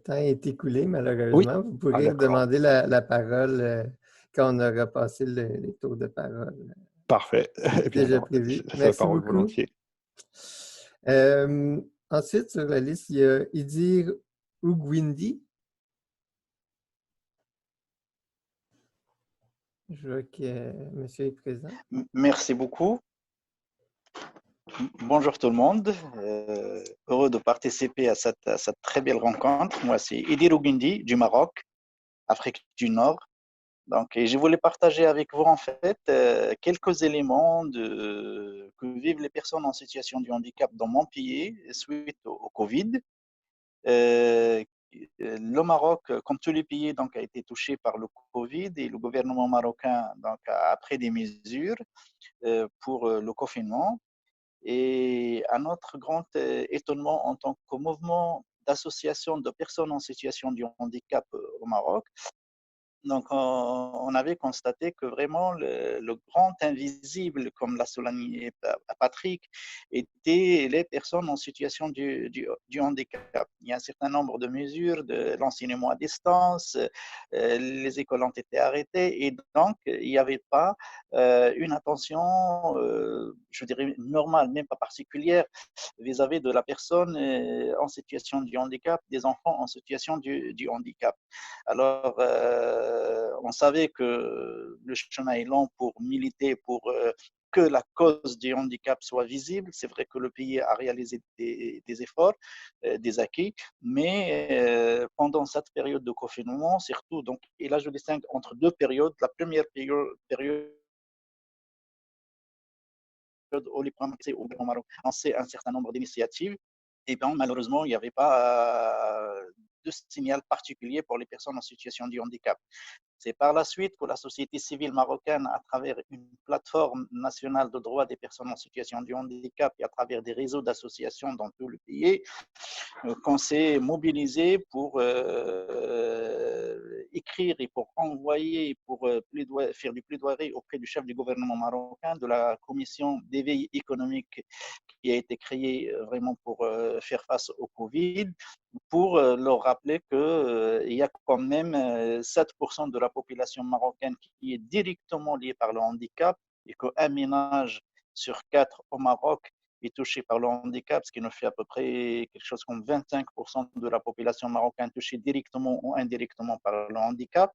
temps est écoulé, oui, malheureusement. Vous ah pourrez d'accord, demander la parole quand on aura passé les tours de parole parfait. Eh bien déjà alors, prévus. la Merci parole beaucoup. volontiers. Ensuite, sur la liste, il y a Idir Ougwindi. Je vois que monsieur est présent. Merci beaucoup. Bonjour tout le monde. Heureux de participer à cette très belle rencontre. Moi, c'est Idir Ougwindi du Maroc, Afrique du Nord. Donc, et je voulais partager avec vous en fait quelques éléments que vivent les personnes en situation de handicap dans mon pays suite au Covid. Euh, le Maroc, comme tous les pays, donc, a été touché par le Covid et le gouvernement marocain donc, a pris des mesures pour le confinement. Et à notre grand étonnement en tant que mouvement d'association de personnes en situation de handicap au Maroc, donc, on avait constaté que vraiment le grand invisible, comme l'a souligné Patrick, étaient les personnes en situation du handicap. Il y a un certain nombre de mesures de l'enseignement à distance, les écoles ont été arrêtées et donc il n'y avait pas une attention, je dirais, normale, même pas particulière, vis-à-vis de la personne en situation de handicap, des enfants en situation du handicap. Alors, on savait que le chemin est long pour militer pour que la cause du handicap soit visible. C'est vrai que le pays a réalisé des efforts, des acquis, mais pendant cette période de confinement, surtout, donc, et là je distingue entre deux périodes. La première période où les premiers au Maroc lancé un certain nombre d'initiatives, et bien malheureusement, il n'y avait pas de signal particulier pour les personnes en situation de handicap. C'est par la suite que la société civile marocaine, à travers une plateforme nationale de droits des personnes en situation de handicap et à travers des réseaux d'associations dans tout le pays, qu'on s'est mobilisé pour écrire et pour envoyer, pour faire du plaidoyer auprès du chef du gouvernement marocain, de la commission d'éveil économique qui a été créée vraiment pour faire face au Covid, pour leur rappeler qu'il y a quand même 7% de la population marocaine qui est directement liée par le handicap et qu'un ménage sur 4 au Maroc est touché par le handicap, ce qui nous fait à peu près quelque chose comme 25% de la population marocaine touchée directement ou indirectement par le handicap,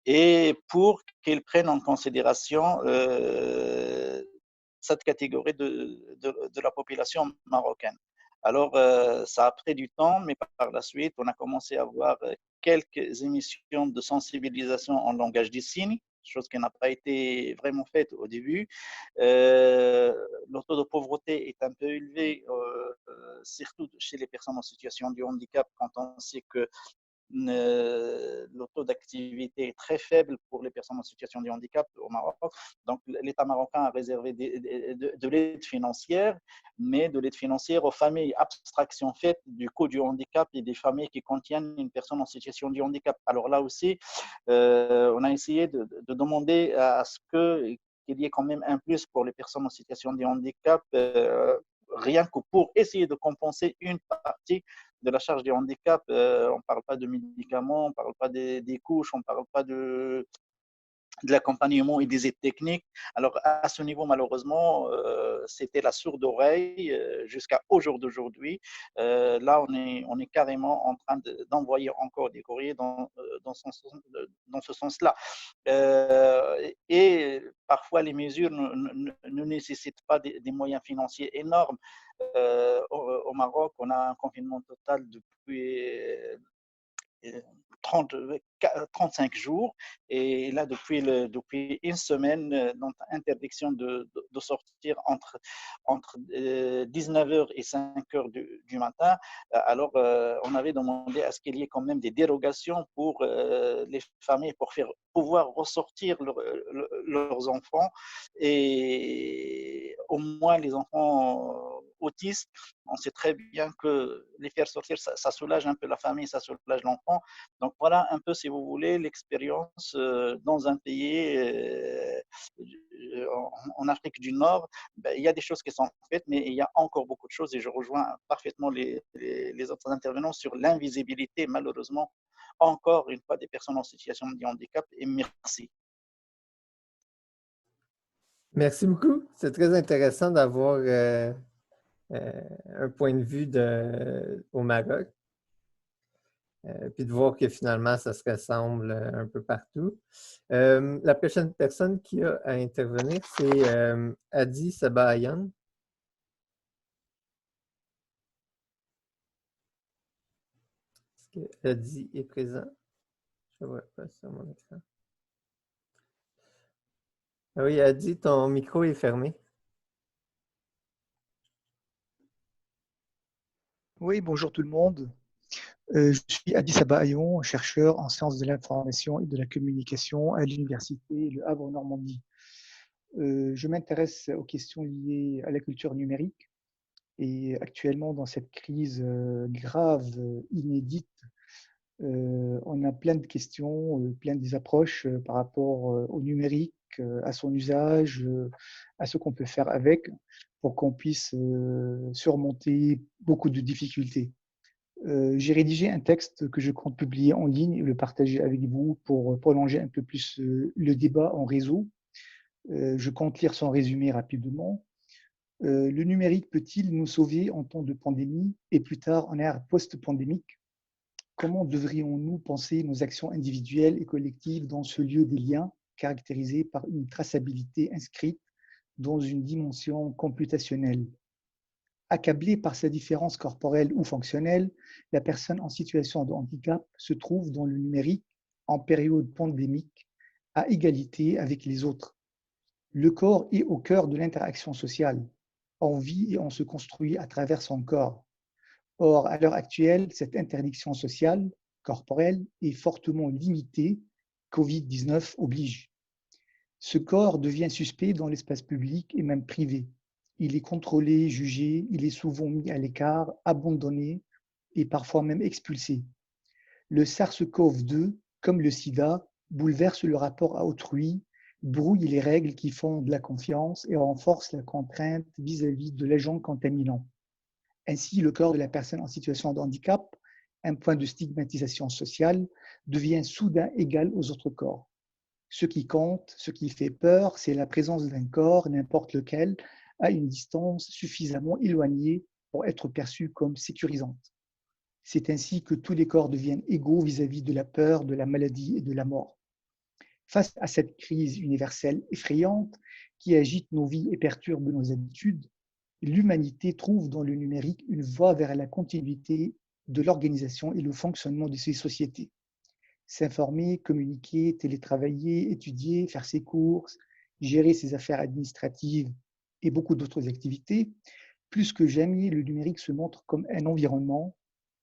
et pour qu'ils prennent en considération cette catégorie de la population marocaine. Alors, ça a pris du temps, mais par la suite, on a commencé à avoir quelques émissions de sensibilisation en langage des signes, chose qui n'a pas été vraiment faite au début. Le taux de pauvreté est un peu élevé, surtout chez les personnes en situation de handicap, quand on sait que le taux d'activité est très faible pour les personnes en situation de handicap au Maroc. Donc, l'État marocain a réservé de l'aide financière, mais de l'aide financière aux familles. Abstraction faite du coût du handicap et des familles qui contiennent une personne en situation de handicap. Alors là aussi, on a essayé de demander à ce qu'il y ait quand même un plus pour les personnes en situation de handicap, rien que pour essayer de compenser une partie de la charge du handicap. On ne parle pas de médicaments, on ne parle pas des couches, on ne parle pas de l'accompagnement et des aides techniques. Alors, à ce niveau, malheureusement, c'était la sourde oreille jusqu'à au jour d'aujourd'hui. Là, on est carrément en train d'envoyer encore des courriers dans ce sens-là. Et parfois, les mesures ne nécessitent pas des moyens financiers énormes. Au Maroc, on a un confinement total depuis 35 jours. Et là, depuis une semaine, donc, interdiction de sortir entre 19h et 5h du matin. Alors, on avait demandé à ce qu'il y ait quand même des dérogations pour les familles, pour pouvoir ressortir leurs enfants. Et au moins, les enfants autistes, on sait très bien que les faire sortir, ça soulage un peu la famille, ça soulage l'enfant. Donc voilà un peu, si vous voulez, l'expérience dans un pays en Afrique du Nord. Ben, il y a des choses qui sont faites, mais il y a encore beaucoup de choses et je rejoins parfaitement les autres intervenants sur l'invisibilité, malheureusement, encore une fois, des personnes en situation de handicap. Et merci. Merci beaucoup. C'est très intéressant d'avoir un point de vue au Maroc, puis de voir que finalement, ça se ressemble un peu partout. La prochaine personne qui a à intervenir, c'est Adi Sabayan. Est-ce que Adi est présent? Je ne vois pas sur mon écran. Ah oui, Adi, ton micro est fermé. Oui, bonjour tout le monde. Je suis Adi Sabayon, chercheur en sciences de l'information et de la communication à l'Université Le Havre-Normandie. Je m'intéresse aux questions liées à la culture numérique et actuellement dans cette crise grave, inédite, on a plein de questions, plein des approches par rapport au numérique, à son usage, à ce qu'on peut faire avec pour qu'on puisse surmonter beaucoup de difficultés. J'ai rédigé un texte que je compte publier en ligne et le partager avec vous pour prolonger un peu plus le débat en réseau. Je compte lire son résumé rapidement. Le numérique peut-il nous sauver en temps de pandémie et plus tard en ère post-pandémique? Comment devrions-nous penser nos actions individuelles et collectives dans ce lieu des liens caractérisé par une traçabilité inscrite dans une dimension computationnelle? Accablée par sa différence corporelle ou fonctionnelle, la personne en situation de handicap se trouve dans le numérique en période pandémique à égalité avec les autres. Le corps est au cœur de l'interaction sociale. On vit et on se construit à travers son corps. Or, à l'heure actuelle, cette interdiction sociale, corporelle, est fortement limitée. Covid-19 oblige. Ce corps devient suspect dans l'espace public et même privé. Il est contrôlé, jugé, il est souvent mis à l'écart, abandonné et parfois même expulsé. Le SARS-CoV-2, comme le sida, bouleverse le rapport à autrui, brouille les règles qui fondent la confiance et renforce la contrainte vis-à-vis de l'agent contaminant. Ainsi, le corps de la personne en situation de handicap, un point de stigmatisation sociale, devient soudain égal aux autres corps. Ce qui compte, ce qui fait peur, c'est la présence d'un corps, n'importe lequel, à une distance suffisamment éloignée pour être perçue comme sécurisante. C'est ainsi que tous les corps deviennent égaux vis-à-vis de la peur, de la maladie et de la mort. Face à cette crise universelle effrayante qui agite nos vies et perturbe nos habitudes, l'humanité trouve dans le numérique une voie vers la continuité de l'organisation et le fonctionnement de ces sociétés. S'informer, communiquer, télétravailler, étudier, faire ses courses, gérer ses affaires administratives et beaucoup d'autres activités, plus que jamais, le numérique se montre comme un environnement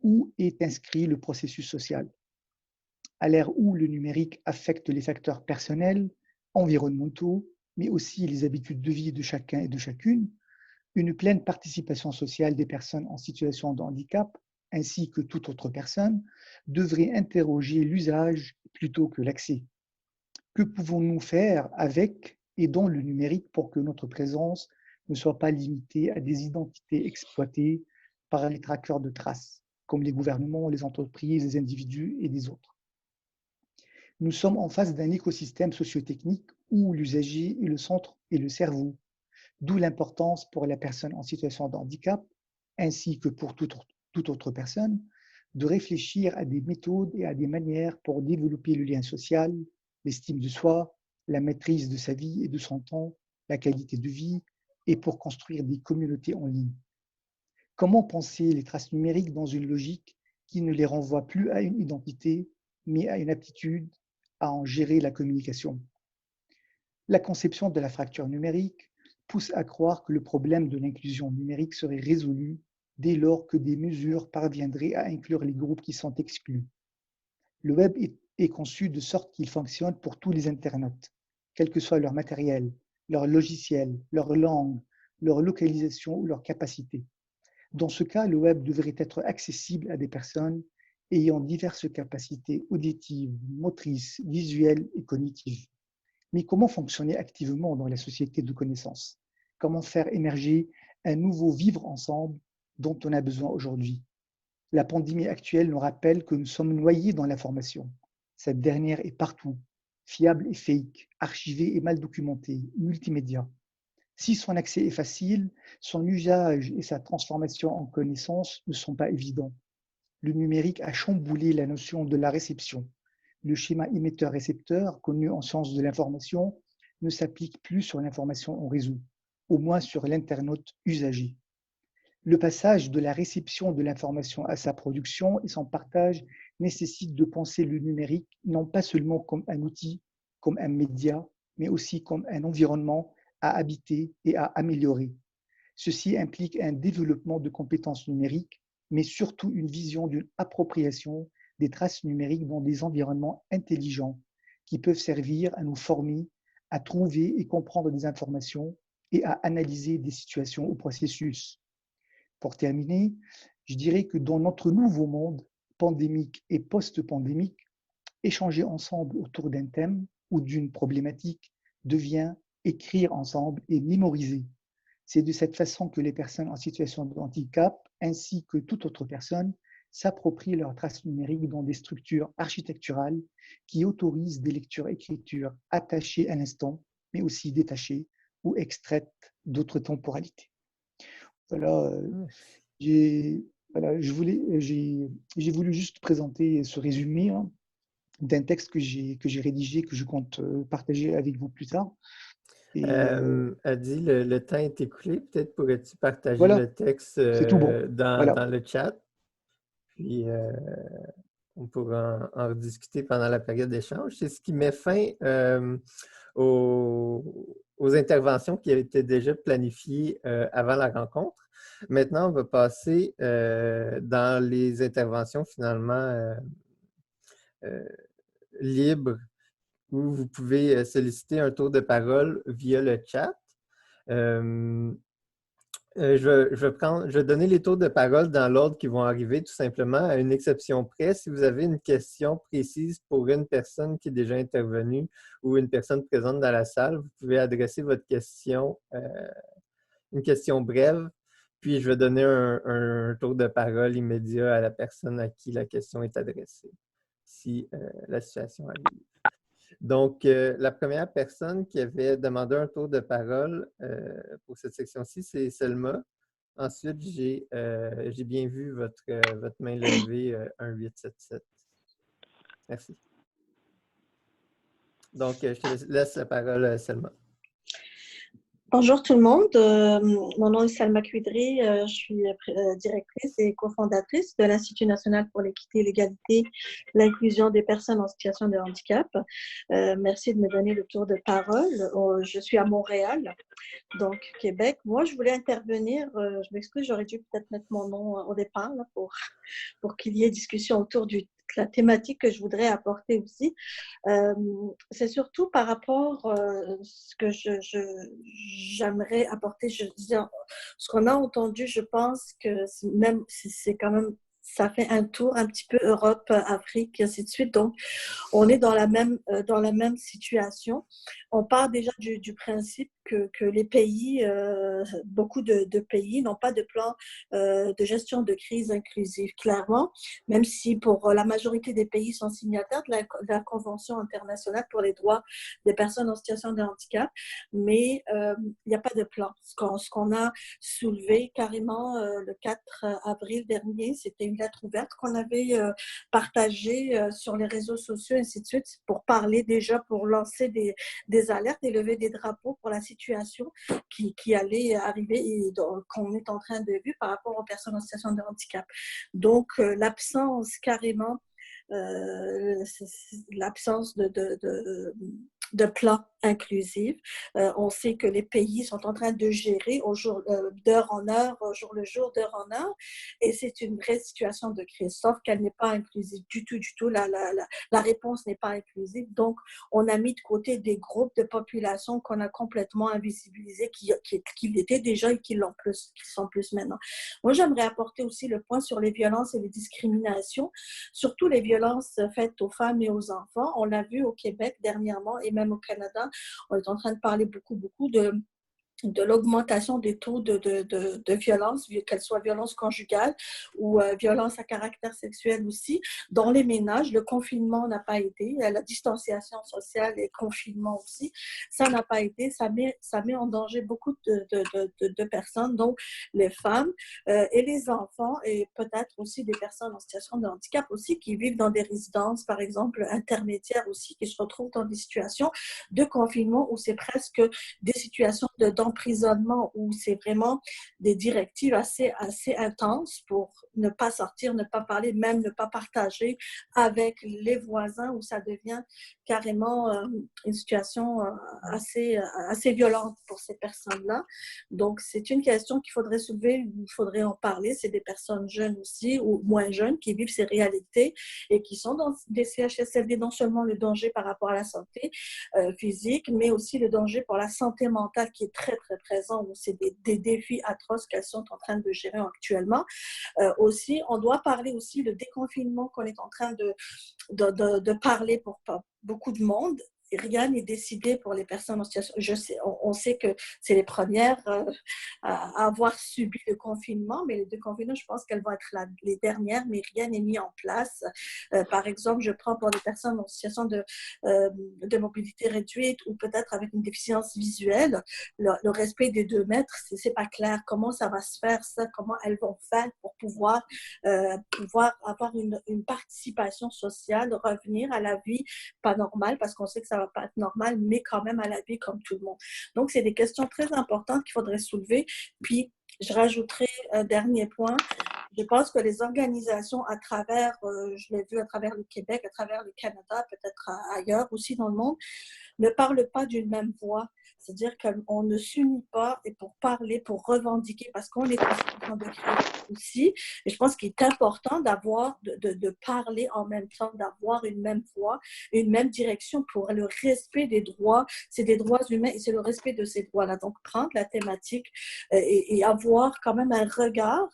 où est inscrit le processus social. À l'ère où le numérique affecte les facteurs personnels, environnementaux, mais aussi les habitudes de vie de chacun et de chacune, une pleine participation sociale des personnes en situation de handicap, ainsi que toute autre personne, devrait interroger l'usage plutôt que l'accès. Que pouvons-nous faire avec et dans le numérique pour que notre présence ne soit pas limitée à des identités exploitées par les traqueurs de traces, comme les gouvernements, les entreprises, les individus et des autres? Nous sommes en face d'un écosystème socio-technique où l'usager est le centre et le cerveau, d'où l'importance pour la personne en situation de handicap, ainsi que pour toute autre personne, de réfléchir à des méthodes et à des manières pour développer le lien social, l'estime de soi, la maîtrise de sa vie et de son temps, la qualité de vie, et pour construire des communautés en ligne. Comment penser les traces numériques dans une logique qui ne les renvoie plus à une identité, mais à une aptitude à en gérer la communication. La conception de la fracture numérique pousse à croire que le problème de l'inclusion numérique serait résolu dès lors que des mesures parviendraient à inclure les groupes qui sont exclus. Le web est conçu de sorte qu'il fonctionne pour tous les internautes, quel que soit leur matériel, leur logiciel, leur langue, leur localisation ou leur capacité. Dans ce cas, le web devrait être accessible à des personnes ayant diverses capacités auditives, motrices, visuelles et cognitives. Mais comment fonctionner activement dans la société de connaissances? Comment faire émerger un nouveau vivre ensemble dont on a besoin aujourd'hui? La pandémie actuelle nous rappelle que nous sommes noyés dans l'information. Cette dernière est partout, fiable et fake, archivée et mal documentée, multimédia. Si son accès est facile, son usage et sa transformation en connaissance ne sont pas évidents. Le numérique a chamboulé la notion de la réception. Le schéma émetteur-récepteur, connu en sciences de l'information, ne s'applique plus sur l'information en réseau, au moins sur l'internaute usager. Le passage de la réception de l'information à sa production et son partage nécessite de penser le numérique non pas seulement comme un outil, comme un média, mais aussi comme un environnement à habiter et à améliorer. Ceci implique un développement de compétences numériques, mais surtout une vision d'une appropriation des traces numériques dans des environnements intelligents qui peuvent servir à nous former, à trouver et comprendre des informations et à analyser des situations ou processus. Pour terminer, je dirais que dans notre nouveau monde pandémique et post-pandémique, échanger ensemble autour d'un thème ou d'une problématique devient écrire ensemble et mémoriser. C'est de cette façon que les personnes en situation de handicap, ainsi que toute autre personne, s'approprient leurs traces numériques dans des structures architecturales qui autorisent des lectures-écritures attachées à l'instant, mais aussi détachées ou extraites d'autres temporalités. Voilà, j'ai voulu juste présenter ce résumé d'un texte que j'ai rédigé, que je compte partager avec vous plus tard. Adi, le temps est écoulé. Peut-être pourrais-tu partager Voilà, le texte c'est tout bon. Voilà. dans le chat? Puis on pourra en rediscuter pendant la période d'échange. C'est ce qui met fin aux interventions qui étaient déjà planifiées avant la rencontre. Maintenant, on va passer dans les interventions finalement libres où vous pouvez solliciter un tour de parole via le chat. Je vais donner les tours de parole dans l'ordre qui vont arriver, tout simplement, à une exception près. Si vous avez une question précise pour une personne qui est déjà intervenue ou une personne présente dans la salle, vous pouvez adresser votre question, une question brève, puis je vais donner un tour de parole immédiat à la personne à qui la question est adressée, si la situation arrive. Donc, la première personne qui avait demandé un tour de parole pour cette section-ci, c'est Selma. Ensuite, j'ai bien vu votre main levée 1877. Merci. Donc, je te laisse la parole, Selma. Bonjour tout le monde, mon nom est Salma Kuidri, je suis directrice et cofondatrice de l'Institut national pour l'équité et l'égalité, l'inclusion des personnes en situation de handicap. Merci de me donner le tour de parole. Je suis à Montréal, donc Québec. Moi, je voulais intervenir, je m'excuse, j'aurais dû peut-être mettre mon nom au départ là, pour qu'il y ait discussion autour de la thématique que je voudrais apporter aussi. C'est surtout par rapport à ce que j'aimerais apporter. Ce qu'on a entendu, je pense que c'est quand même, ça fait un tour un petit peu Europe, Afrique, et ainsi de suite. Donc, on est dans la même situation. On part déjà du principe que les pays, beaucoup de pays n'ont pas de plan de gestion de crise inclusive. Clairement, même si pour la majorité des pays sont signataires de la Convention internationale pour les droits des personnes en situation de handicap, mais il n'y a pas de plan. Ce qu'on a soulevé carrément le 4 avril dernier, c'était une lettre ouverte qu'on avait partagée sur les réseaux sociaux, ainsi de suite, pour parler déjà, pour lancer des alertes et lever des drapeaux pour la situation qui allait arriver et qu'on est en train de vivre par rapport aux personnes en situation de handicap. Donc, l'absence carrément l'absence de plan inclusif. On sait que les pays sont en train de gérer d'heure en heure, jour le jour, d'heure en heure, et c'est une vraie situation de crise, sauf qu'elle n'est pas inclusive du tout, du tout. La réponse n'est pas inclusive. Donc, on a mis de côté des groupes de population qu'on a complètement invisibilisés, qui l'étaient déjà et qui sont plus maintenant. Moi, j'aimerais apporter aussi le point sur les violences et les discriminations, surtout les violences faites aux femmes et aux enfants. On l'a vu au Québec dernièrement et même au Canada. On est en train de parler beaucoup de l'augmentation des taux de violence, qu'elle soit violence conjugale ou violence à caractère sexuel aussi, dans les ménages. Le confinement n'a pas aidé, la distanciation sociale et le confinement aussi, ça n'a pas aidé, ça met en danger beaucoup de personnes, donc les femmes et les enfants, et peut-être aussi des personnes en situation de handicap aussi, qui vivent dans des résidences, par exemple, intermédiaires aussi, qui se retrouvent dans des situations de confinement où c'est presque des situations d'emprisonnement, où c'est vraiment des directives assez intenses pour ne pas sortir, ne pas parler, même ne pas partager avec les voisins, où ça devient carrément une situation assez violente pour ces personnes-là. Donc, c'est une question qu'il faudrait soulever, il faudrait en parler. C'est des personnes jeunes aussi, ou moins jeunes, qui vivent ces réalités et qui sont dans des CHSLD, non seulement le danger par rapport à la santé physique, mais aussi le danger pour la santé mentale qui est très, très présent, où c'est des défis atroces qu'elles sont en train de gérer actuellement. Aussi, on doit parler aussi du déconfinement qu'on est en train de parler pour beaucoup de monde. Rien n'est décidé pour les personnes en situation. On sait que c'est les premières à avoir subi le confinement, mais les deux confinements, je pense qu'elles vont être les dernières, mais rien n'est mis en place. Par exemple, je prends pour des personnes en situation de mobilité réduite ou peut-être avec une déficience visuelle, le respect des 2 mètres, c'est pas clair. Comment ça va se faire, ça? Comment elles vont faire pour pouvoir avoir une participation sociale, revenir à la vie pas normale, parce qu'on sait que ça va pas être normal, mais quand même à la vie comme tout le monde. Donc, c'est des questions très importantes qu'il faudrait soulever. Puis, je rajouterai un dernier point. Je pense que les organisations à travers, je l'ai vu à travers le Québec, à travers le Canada, peut-être ailleurs aussi dans le monde, ne parlent pas d'une même voix. C'est-à-dire qu'on ne s'unit pas et pour parler, pour revendiquer, parce qu'on est en de crise aussi. Et je pense qu'il est important de parler en même temps, d'avoir une même voix, une même direction pour le respect des droits. C'est des droits humains et c'est le respect de ces droits-là. Donc, prendre la thématique et avoir quand même un regard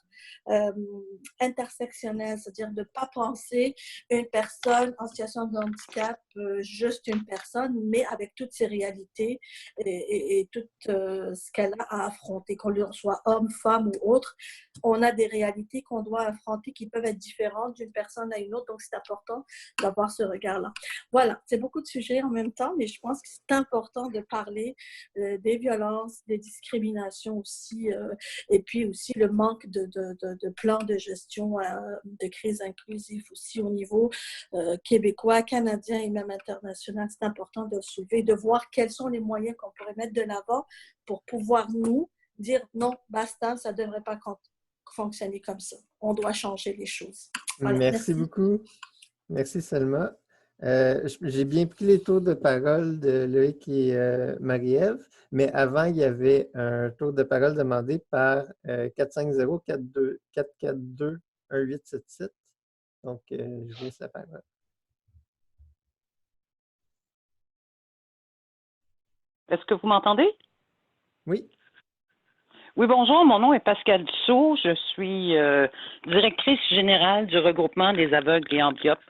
intersectionnel, c'est-à-dire de ne pas penser une personne en situation de handicap, juste une personne, mais avec toutes ses réalités et tout ce qu'elle a à affronter, qu'on soit homme, femme ou autre. On a des réalités qu'on doit affronter qui peuvent être différentes d'une personne à une autre, donc c'est important d'avoir ce regard-là. Voilà, c'est beaucoup de sujets en même temps, mais je pense que c'est important de parler des violences, des discriminations aussi, et puis aussi le manque de plans de gestion de crise inclusive aussi au niveau québécois, canadien et même international. C'est important de le soulever, de voir quels sont les moyens qu'on pourrait mettre de l'avant pour pouvoir nous dire non, basta, ça ne devrait pas fonctionner comme ça. On doit changer les choses. Voilà, merci beaucoup. Merci Selma. J'ai bien pris les tours de parole de Loïc et Marie-Ève, mais avant, il y avait un tour de parole demandé par 450-442-1877. Donc, je vous laisse la parole. Est-ce que vous m'entendez? Oui. Oui, bonjour. Mon nom est Pascal Dussault. Je suis directrice générale du regroupement des aveugles et amblyopes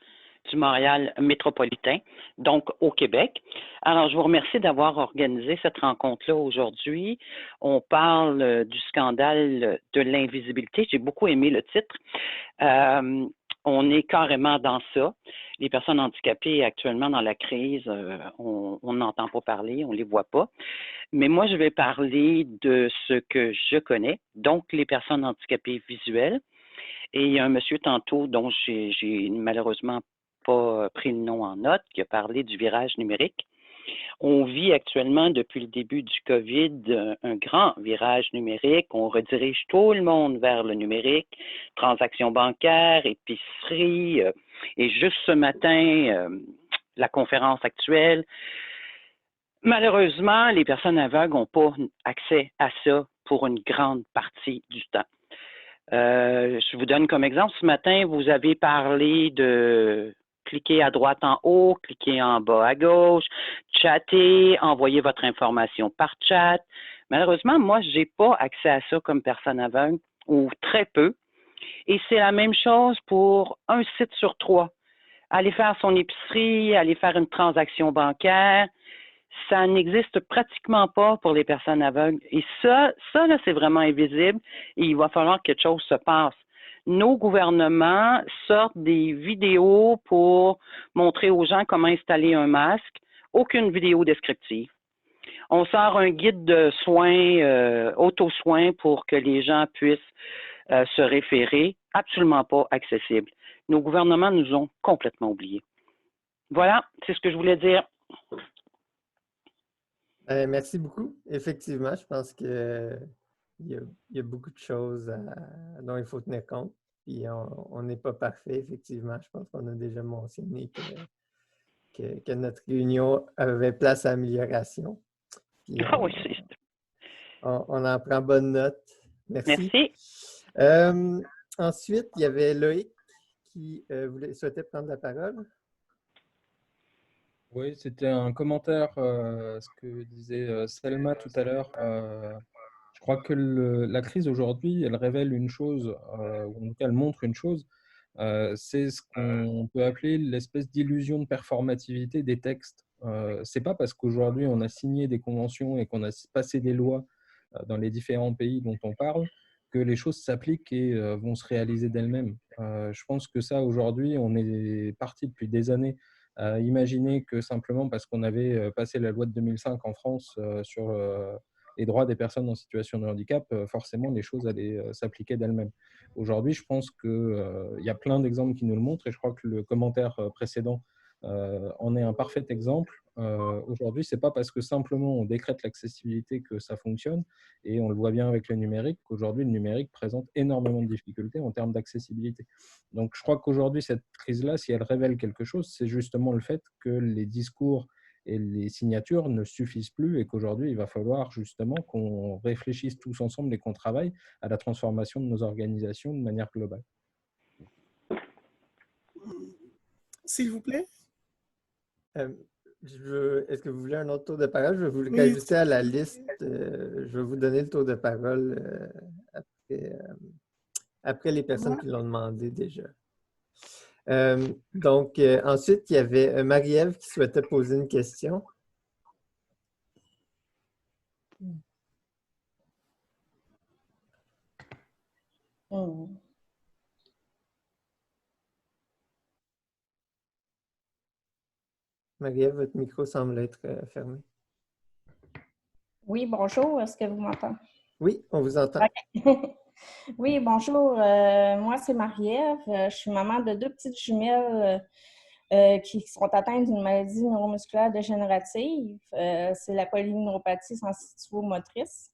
du Montréal métropolitain, donc au Québec. Alors, je vous remercie d'avoir organisé cette rencontre-là aujourd'hui. On parle du scandale de l'invisibilité. J'ai beaucoup aimé le titre. On est carrément dans ça. Les personnes handicapées actuellement dans la crise, on n'entend pas parler, on ne les voit pas. Mais moi, je vais parler de ce que je connais, donc les personnes handicapées visuelles. Et il y a un monsieur tantôt dont j'ai malheureusement pas pris le nom en note, qui a parlé du virage numérique. On vit actuellement, depuis le début du COVID, un grand virage numérique. On redirige tout le monde vers le numérique, transactions bancaires, épicerie. Et juste ce matin, la conférence actuelle, malheureusement, les personnes aveugles n'ont pas accès à ça pour une grande partie du temps. Je vous donne comme exemple, ce matin, vous avez parlé de cliquer à droite en haut, cliquer en bas à gauche, chatter, envoyer votre information par chat. Malheureusement, moi, je n'ai pas accès à ça comme personne aveugle, ou très peu. Et c'est la même chose pour un site sur 3. Aller faire son épicerie, aller faire une transaction bancaire, ça n'existe pratiquement pas pour les personnes aveugles. Et ça là, c'est vraiment invisible et il va falloir que quelque chose se passe. Nos gouvernements sortent des vidéos pour montrer aux gens comment installer un masque. Aucune vidéo descriptive. On sort un guide de soins, auto-soins pour que les gens puissent se référer. Absolument pas accessible. Nos gouvernements nous ont complètement oubliés. Voilà, c'est ce que je voulais dire. Merci beaucoup. Effectivement, je pense qu'il y a beaucoup de choses dont il faut tenir compte. Puis on n'est pas parfait, effectivement. Je pense qu'on a déjà mentionné que notre réunion avait place à amélioration. Puis oui, on en prend bonne note. Merci. Merci. Ensuite, il y avait Loïc qui souhaitait prendre la parole. Oui, c'était un commentaire, ce que disait Selma tout à l'heure. Je crois que la crise aujourd'hui, elle révèle une chose, ou en tout cas, elle montre une chose, c'est ce qu'on peut appeler l'espèce d'illusion de performativité des textes. C'est pas parce qu'aujourd'hui on a signé des conventions et qu'on a passé des lois dans les différents pays dont on parle que les choses s'appliquent et vont se réaliser d'elles-mêmes. Je pense que ça, aujourd'hui, on est parti depuis des années à imaginer que simplement parce qu'on avait passé la loi de 2005 en France sur les droits des personnes en situation de handicap, forcément les choses allaient s'appliquer d'elles-mêmes. Aujourd'hui, je pense qu'il y a plein d'exemples qui nous le montrent et je crois que le commentaire précédent en est un parfait exemple. Aujourd'hui, ce n'est pas parce que simplement on décrète l'accessibilité que ça fonctionne et on le voit bien avec le numérique qu'aujourd'hui le numérique présente énormément de difficultés en termes d'accessibilité. Donc je crois qu'aujourd'hui cette crise-là, si elle révèle quelque chose, c'est justement le fait que les discours et les signatures ne suffisent plus et qu'aujourd'hui il va falloir justement qu'on réfléchisse tous ensemble et qu'on travaille à la transformation de nos organisations de manière globale. S'il vous plaît. Est-ce que vous voulez un autre tour de parole? Je vais vous ajouter à la liste. Je vais vous donner le tour de parole après les personnes qui l'ont demandé déjà. Donc, ensuite, il y avait Marie-Ève qui souhaitait poser une question. Marie-Ève, votre micro semble être fermé. Oui, bonjour. Est-ce que vous m'entendez? Oui, on vous entend. Okay. Oui, bonjour. Moi, c'est Marie-Ève. Je suis maman de 2 petites jumelles qui sont atteintes d'une maladie neuromusculaire dégénérative. C'est la polyneuropathie sensitivo-motrice.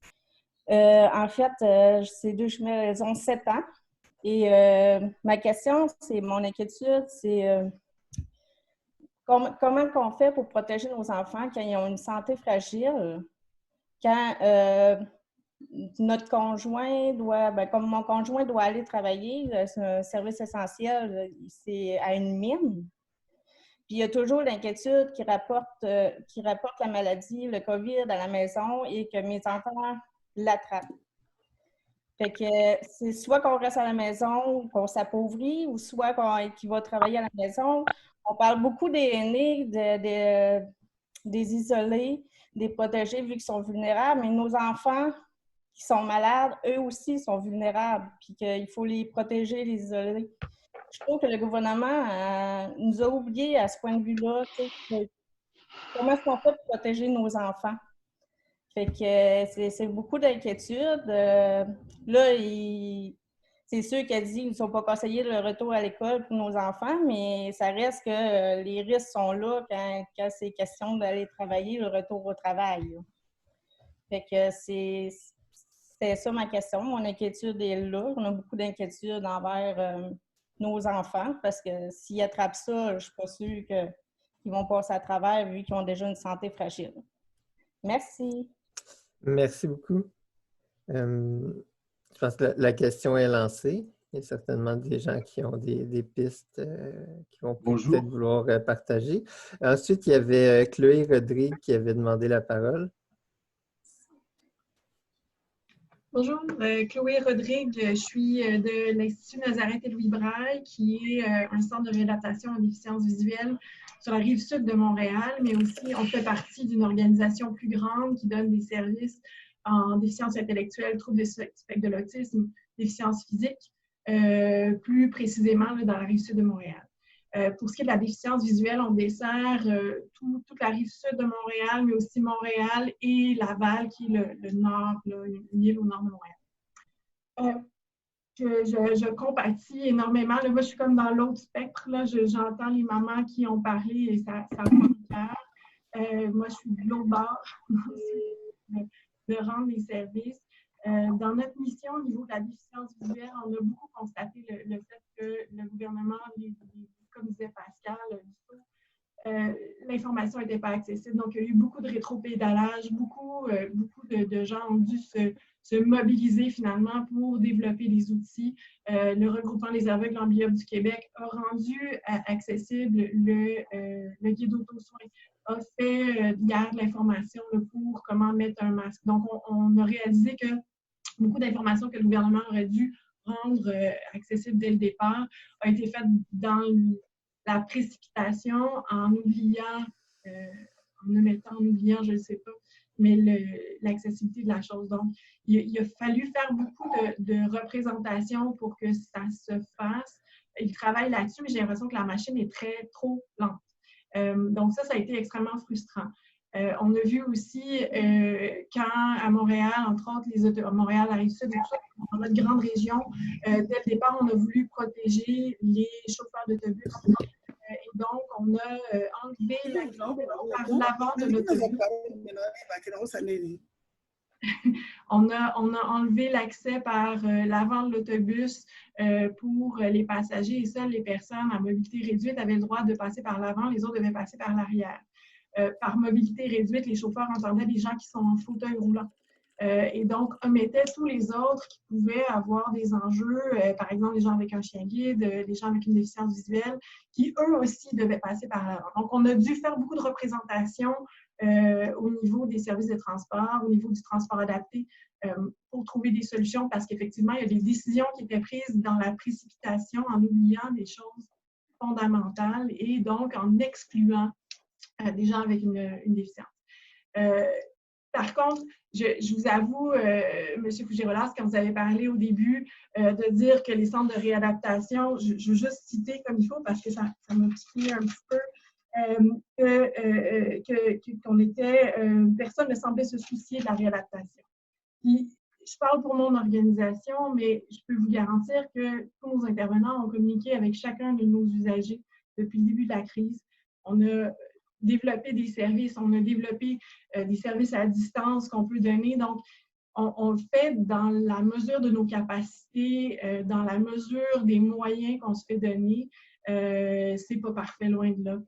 En fait, ces 2 jumelles, elles ont 7 ans. Et ma question, c'est mon inquiétude, c'est comment on fait pour protéger nos enfants quand ils ont une santé fragile, quand notre conjoint doit, comme mon conjoint doit aller travailler, c'est un service essentiel, c'est à une mine. Puis il y a toujours l'inquiétude qui rapporte la maladie, le COVID à la maison et que mes enfants l'attrapent. Fait que c'est soit qu'on reste à la maison, qu'on s'appauvrit, ou soit qu'il va travailler à la maison. On parle beaucoup des aînés, des isolés, des protégés vu qu'ils sont vulnérables, mais nos enfants qui sont malades, eux aussi sont vulnérables, puis qu'il faut les protéger, les isoler. Je trouve que le gouvernement nous a oubliés à ce point de vue-là. Comment est-ce qu'on fait pour protéger nos enfants? Fait que c'est beaucoup d'inquiétude. Là, c'est sûr qu'elle dit qu'ils ne sont pas conseillés le retour à l'école pour nos enfants, mais ça reste que les risques sont là quand c'est question d'aller travailler, le retour au travail. Là. Fait que c'est ça ma question. Mon inquiétude est là. On a beaucoup d'inquiétudes envers nos enfants parce que s'ils attrapent ça, je ne suis pas sûre qu'ils vont passer à travers vu qu'ils ont déjà une santé fragile. Merci. Merci beaucoup. Je pense que la question est lancée. Il y a certainement des gens qui ont des pistes qui vont peut-être vouloir partager. Ensuite, il y avait Chloé Rodrigue qui avait demandé la parole. Bonjour, Chloé Rodrigue. Je suis de l'Institut Nazareth et Louis Braille, qui est un centre de réadaptation en déficience visuelle sur la rive sud de Montréal, mais aussi on fait partie d'une organisation plus grande qui donne des services en déficience intellectuelle, troubles du spectre de l'autisme, déficience physique, plus précisément là, dans la rive sud de Montréal. Pour ce qui est de la déficience visuelle, on dessert toute la rive sud de Montréal, mais aussi Montréal et Laval, qui est le nord, là, une île au nord de Montréal. Je compatis énormément. Là, moi, je suis comme dans l'autre spectre. J'entends les mamans qui ont parlé et ça me fait cœur. Moi, je suis de l'autre bord de rendre les services. Dans notre mission au niveau de la déficience visuelle, on a beaucoup constaté le fait que le gouvernement, comme disait Pascal, l'information n'était pas accessible. Donc, il y a eu beaucoup de rétropédalage, beaucoup de gens ont dû se mobiliser finalement pour développer des outils. Le regroupement des aveugles amblyopes du Québec a rendu accessible le guide auto-soin, a fait hier de l'information pour comment mettre un masque. Donc, on a réalisé que beaucoup d'informations que le gouvernement aurait dû rendre accessibles dès le départ a été faite dans la précipitation en oubliant, je ne sais pas, mais l'accessibilité de la chose. Donc, il a fallu faire beaucoup de représentation pour que ça se fasse. Il travaille là-dessus, mais j'ai l'impression que la machine est trop lente. Donc, ça a été extrêmement frustrant. On a vu aussi quand à Montréal, entre autres, Montréal, la Rive-Sud, dans notre grande région, dès le départ, on a voulu protéger les chauffeurs d'autobus. Et donc, on a enlevé l'accès par l'avant de l'autobus. On a enlevé l'accès par l'avant de l'autobus pour les passagers et seules les personnes à mobilité réduite avaient le droit de passer par l'avant, les autres devaient passer par l'arrière. Par mobilité réduite, les chauffeurs entendaient des gens qui sont en fauteuil roulant. Et donc, omettaient tous les autres qui pouvaient avoir des enjeux, par exemple, les gens avec un chien guide, les gens avec une déficience visuelle, qui eux aussi devaient passer par l'avant. Donc, on a dû faire beaucoup de représentations au niveau des services de transport, au niveau du transport adapté, pour trouver des solutions, parce qu'effectivement, il y a des décisions qui étaient prises dans la précipitation, en oubliant des choses fondamentales et donc en excluant des gens avec une déficience. Par contre, je vous avoue, M. Fougerolas, quand vous avez parlé au début de dire que les centres de réadaptation, je veux juste citer comme il faut parce que ça m'a piqué un petit peu, personne ne semblait se soucier de la réadaptation. Puis, je parle pour mon organisation, mais je peux vous garantir que tous nos intervenants ont communiqué avec chacun de nos usagers depuis le début de la crise. On a développer des services, on a développé des services à distance qu'on peut donner. Donc, on le fait dans la mesure de nos capacités, dans la mesure des moyens qu'on se fait donner. C'est pas parfait, loin de là.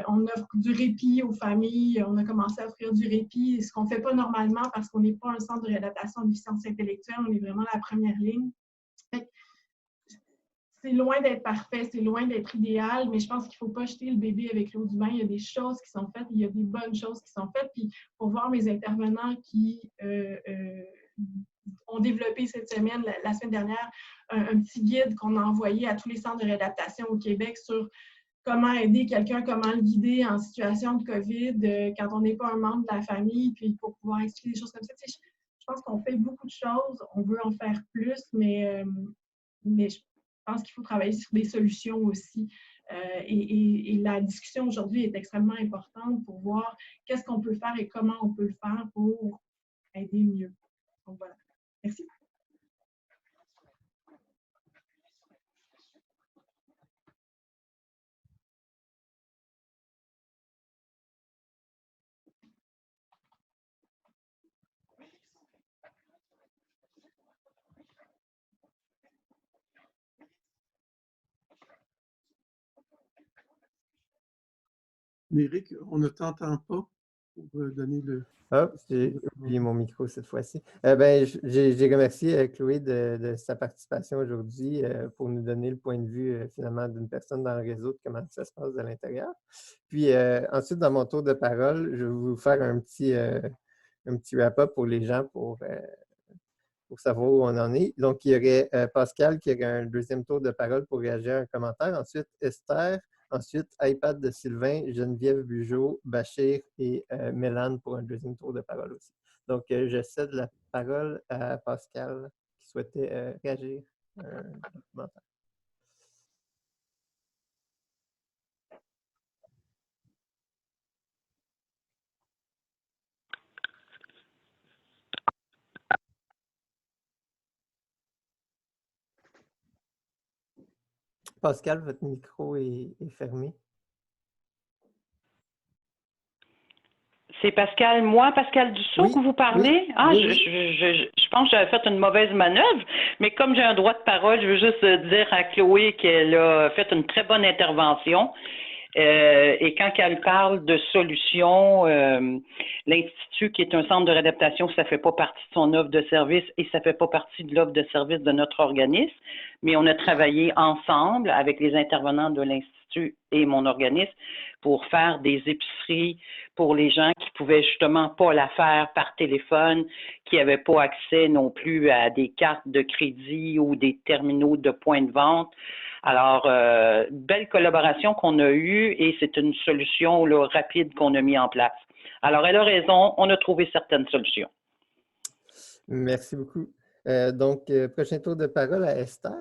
On offre du répit aux familles, on a commencé à offrir du répit, ce qu'on ne fait pas normalement parce qu'on n'est pas un centre de réadaptation en déficience intellectuelle, on est vraiment la première ligne. C'est loin d'être parfait, c'est loin d'être idéal, mais je pense qu'il ne faut pas jeter le bébé avec l'eau du bain. Il y a des choses qui sont faites, il y a des bonnes choses qui sont faites. Puis pour voir mes intervenants qui ont développé cette semaine, la semaine dernière, un petit guide qu'on a envoyé à tous les centres de réadaptation au Québec sur comment aider quelqu'un, comment le guider en situation de COVID quand on n'est pas un membre de la famille, puis pour pouvoir expliquer des choses comme ça. Tu sais, je pense qu'on fait beaucoup de choses, on veut en faire plus, mais je pense qu'il faut travailler sur des solutions aussi. Et la discussion aujourd'hui est extrêmement importante pour voir qu'est-ce qu'on peut faire et comment on peut le faire pour aider mieux. Donc voilà. Merci. Méric, on ne t'entend pas pour donner le... Ah, j'ai oublié mon micro cette fois-ci. Ben, j'ai remercié Chloé de sa participation aujourd'hui pour nous donner le point de vue finalement d'une personne dans le réseau de comment ça se passe de l'intérieur. Puis ensuite, dans mon tour de parole, je vais vous faire un petit wrap-up pour les gens pour savoir où on en est. Donc, il y aurait Pascal qui aurait un deuxième tour de parole pour réagir à un commentaire. Ensuite, Esther. Ensuite, iPad de Sylvain, Geneviève Bugeaud, Bachir et Mélane pour un deuxième tour de parole aussi. Donc, je cède la parole à Pascal qui souhaitait réagir à un commentaire. Pascal, votre micro est fermé. C'est Pascal Dussault Oui, que vous parlez? oui, Ah, oui, je pense que j'avais fait une mauvaise manœuvre, mais comme j'ai un droit de parole, je veux juste dire à Chloé qu'elle a fait une très bonne intervention. Et quand elle parle de solutions, l'Institut, qui est un centre de réadaptation, ça ne fait pas partie de son offre de service et ça ne fait pas partie de l'offre de service de notre organisme, mais on a travaillé ensemble avec les intervenants de l'Institut et mon organisme pour faire des épiceries pour les gens qui pouvaient justement pas la faire par téléphone, qui n'avaient pas accès non plus à des cartes de crédit ou des terminaux de points de vente. Alors, belle collaboration qu'on a eue et c'est une solution là, rapide qu'on a mis en place. Alors, elle a raison, on a trouvé certaines solutions. Merci beaucoup. Donc, prochain tour de parole à Esther.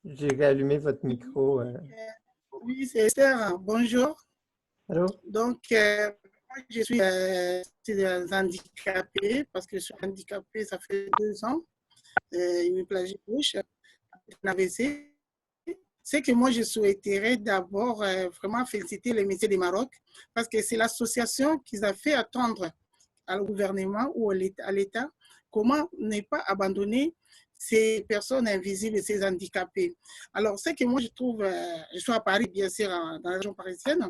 J'ai réallumé votre micro. Oui, c'est Esther. Bonjour. Allô? Donc, je suis handicapée parce que je suis handicapée, ça fait 2 ans. Une hémiplégie gauche, un AVC. C'est que moi, je souhaiterais d'abord vraiment féliciter les métiers du Maroc parce que c'est l'association qui a fait attendre au gouvernement ou à l'État comment ne pas abandonner ces personnes invisibles et ces handicapés. Alors, ce que moi, je trouve, je suis à Paris, bien sûr, dans la région parisienne,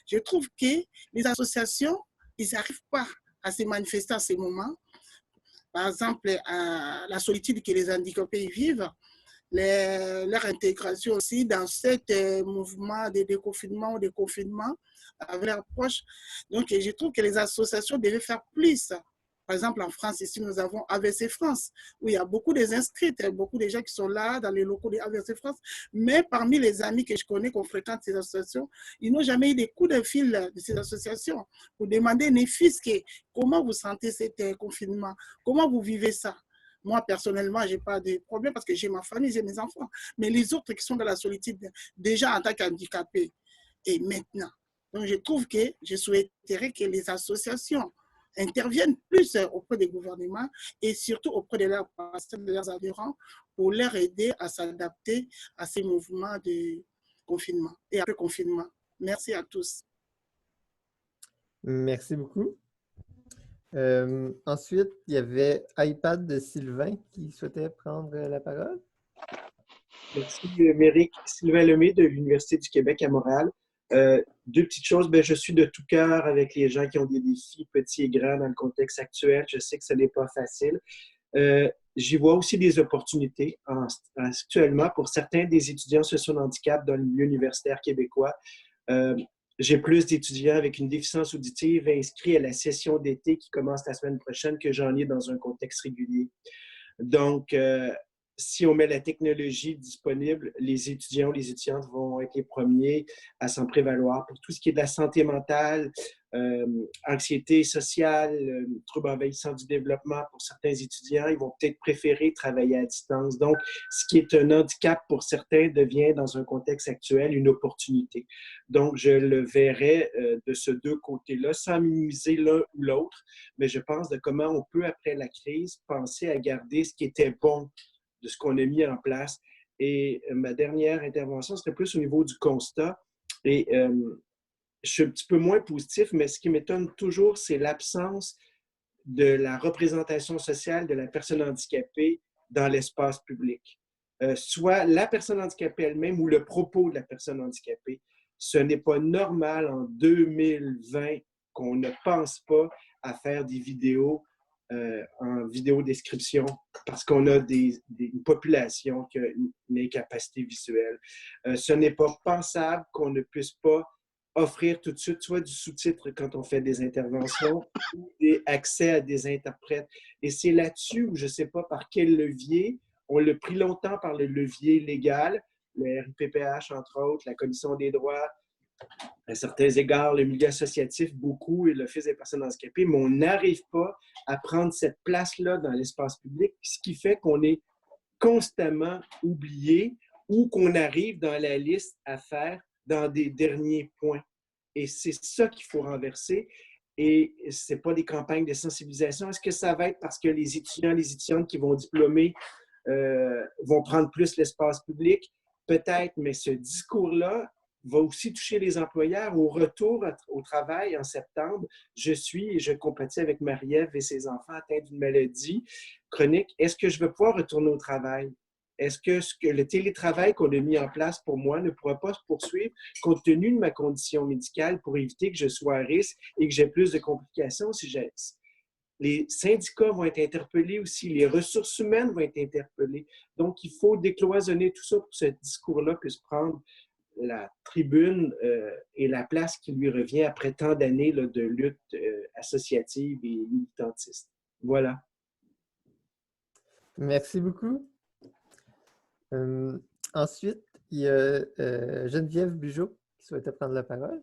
je trouve que les associations, ils n'arrivent pas à se manifester à ces moments. Par exemple, à la solitude que les handicapés vivent, leur intégration aussi dans ce mouvement de déconfinement ou de confinement avec leurs proches. Donc, je trouve que les associations devaient faire plus. Par exemple, en France, ici, nous avons AVC France, où il y a beaucoup d'inscrits, beaucoup de gens qui sont là dans les locaux de AVC France. Mais parmi les amis que je connais, qu'on fréquente ces associations, ils n'ont jamais eu des coups de fil de ces associations pour demander, ne fût-ce que, comment vous sentez cet confinement? Comment vous vivez ça? Moi, personnellement, je n'ai pas de problème parce que j'ai ma famille, j'ai mes enfants. Mais les autres qui sont dans la solitude, déjà en tant qu'handicapés, et maintenant. Donc, je trouve que je souhaiterais que les associations interviennent plus auprès des gouvernements et surtout auprès de leurs patients, de leurs adhérents, pour leur aider à s'adapter à ces mouvements de confinement et après confinement. Merci à tous. Merci beaucoup. Ensuite, il y avait iPad de Sylvain qui souhaitait prendre la parole. Merci, Méric. Sylvain Lemay de l'Université du Québec à Montréal. 2 petites choses. Bien, je suis de tout cœur avec les gens qui ont des défis petits et grands dans le contexte actuel. Je sais que ce n'est pas facile. J'y vois aussi des opportunités actuellement pour certains des étudiants sociaux de handicap dans le milieu universitaire québécois. J'ai plus d'étudiants avec une déficience auditive inscrits à la session d'été qui commence la semaine prochaine que j'en ai dans un contexte régulier. Donc, si on met la technologie disponible, les étudiants, les étudiantes vont être les premiers à s'en prévaloir. Pour tout ce qui est de la santé mentale, anxiété sociale, troubles envahissants du développement, pour certains étudiants, ils vont peut-être préférer travailler à distance. Donc, ce qui est un handicap pour certains devient, dans un contexte actuel, une opportunité. Donc, je le verrai de ce 2 côtés-là, sans minimiser l'un ou l'autre, mais je pense de comment on peut, après la crise, penser à garder ce qui était bon de ce qu'on a mis en place. Et ma dernière intervention serait plus au niveau du constat. Et je suis un petit peu moins positif, mais ce qui m'étonne toujours, c'est l'absence de la représentation sociale de la personne handicapée dans l'espace public. soit la personne handicapée elle-même ou le propos de la personne handicapée. Ce n'est pas normal en 2020 qu'on ne pense pas à faire des vidéos en vidéo description parce qu'on a une population qui a une incapacité visuelle. Ce n'est pas pensable qu'on ne puisse pas offrir tout de suite soit du sous-titre quand on fait des interventions ou des accès à des interprètes. Et c'est là-dessus où je ne sais pas par quel levier, on l'a pris longtemps par le levier légal, le RIPPH entre autres, la Commission des droits, à certains égards, le milieu associatif beaucoup et l'Office des personnes handicapées, mais on n'arrive pas à prendre cette place-là dans l'espace public, ce qui fait qu'on est constamment oublié ou qu'on arrive dans la liste à faire dans des derniers points. Et c'est ça qu'il faut renverser. Et ce n'est pas des campagnes de sensibilisation. Est-ce que ça va être parce que les étudiants, les étudiantes qui vont diplômer vont prendre plus l'espace public? Peut-être, mais ce discours-là va aussi toucher les employeurs. Au retour au travail en septembre, je compatis avec Marie-Ève et ses enfants atteints d'une maladie chronique. Est-ce que je vais pouvoir retourner au travail? Est-ce que le télétravail qu'on a mis en place pour moi ne pourra pas se poursuivre compte tenu de ma condition médicale pour éviter que je sois à risque et que j'ai plus de complications si j'ai... Les syndicats vont être interpellés aussi, les ressources humaines vont être interpellées. Donc, il faut décloisonner tout ça pour que ce discours-là puisse prendre la tribune et la place qui lui revient après tant d'années de lutte associative et militantiste. Voilà. Merci beaucoup. Ensuite, il y a Geneviève Bugeaud qui souhaitait prendre la parole.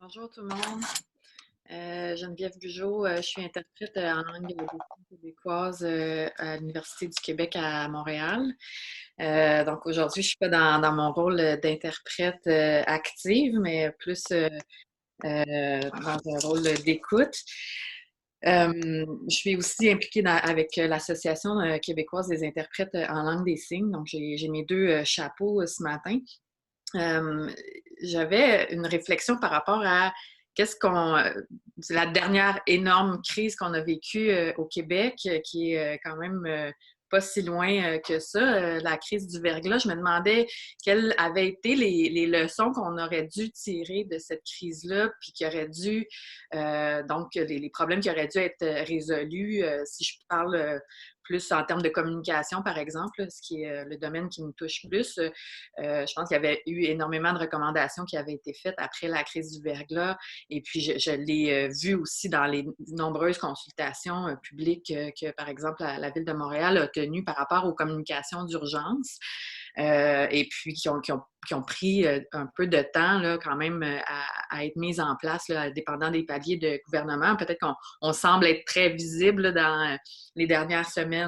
Bonjour tout le monde. Geneviève Bugeaud, je suis interprète en langue québécoise à l'Université du Québec à Montréal. Donc aujourd'hui, je ne suis pas dans mon rôle d'interprète active, mais plus dans un rôle d'écoute. Je suis aussi impliquée avec l'Association québécoise des interprètes en langue des signes. Donc j'ai mes deux chapeaux ce matin. J'avais une réflexion par rapport à la dernière énorme crise qu'on a vécue au Québec, qui est quand même pas si loin que ça, la crise du verglas. Je me demandais quelles avaient été les leçons qu'on aurait dû tirer de cette crise-là, puis qui auraient dû, donc les problèmes qui auraient dû être résolus, si je parle plus en termes de communication, par exemple, ce qui est le domaine qui me touche plus. Je pense qu'il y avait eu énormément de recommandations qui avaient été faites après la crise du verglas. Et puis, je l'ai vu aussi dans les nombreuses consultations publiques que, par exemple, la Ville de Montréal a tenues par rapport aux communications d'urgence. Et puis qui ont pris un peu de temps là, quand même à être mises en place, là, dépendant des paliers de gouvernement. Peut-être qu'on semble être très visible là, dans les dernières semaines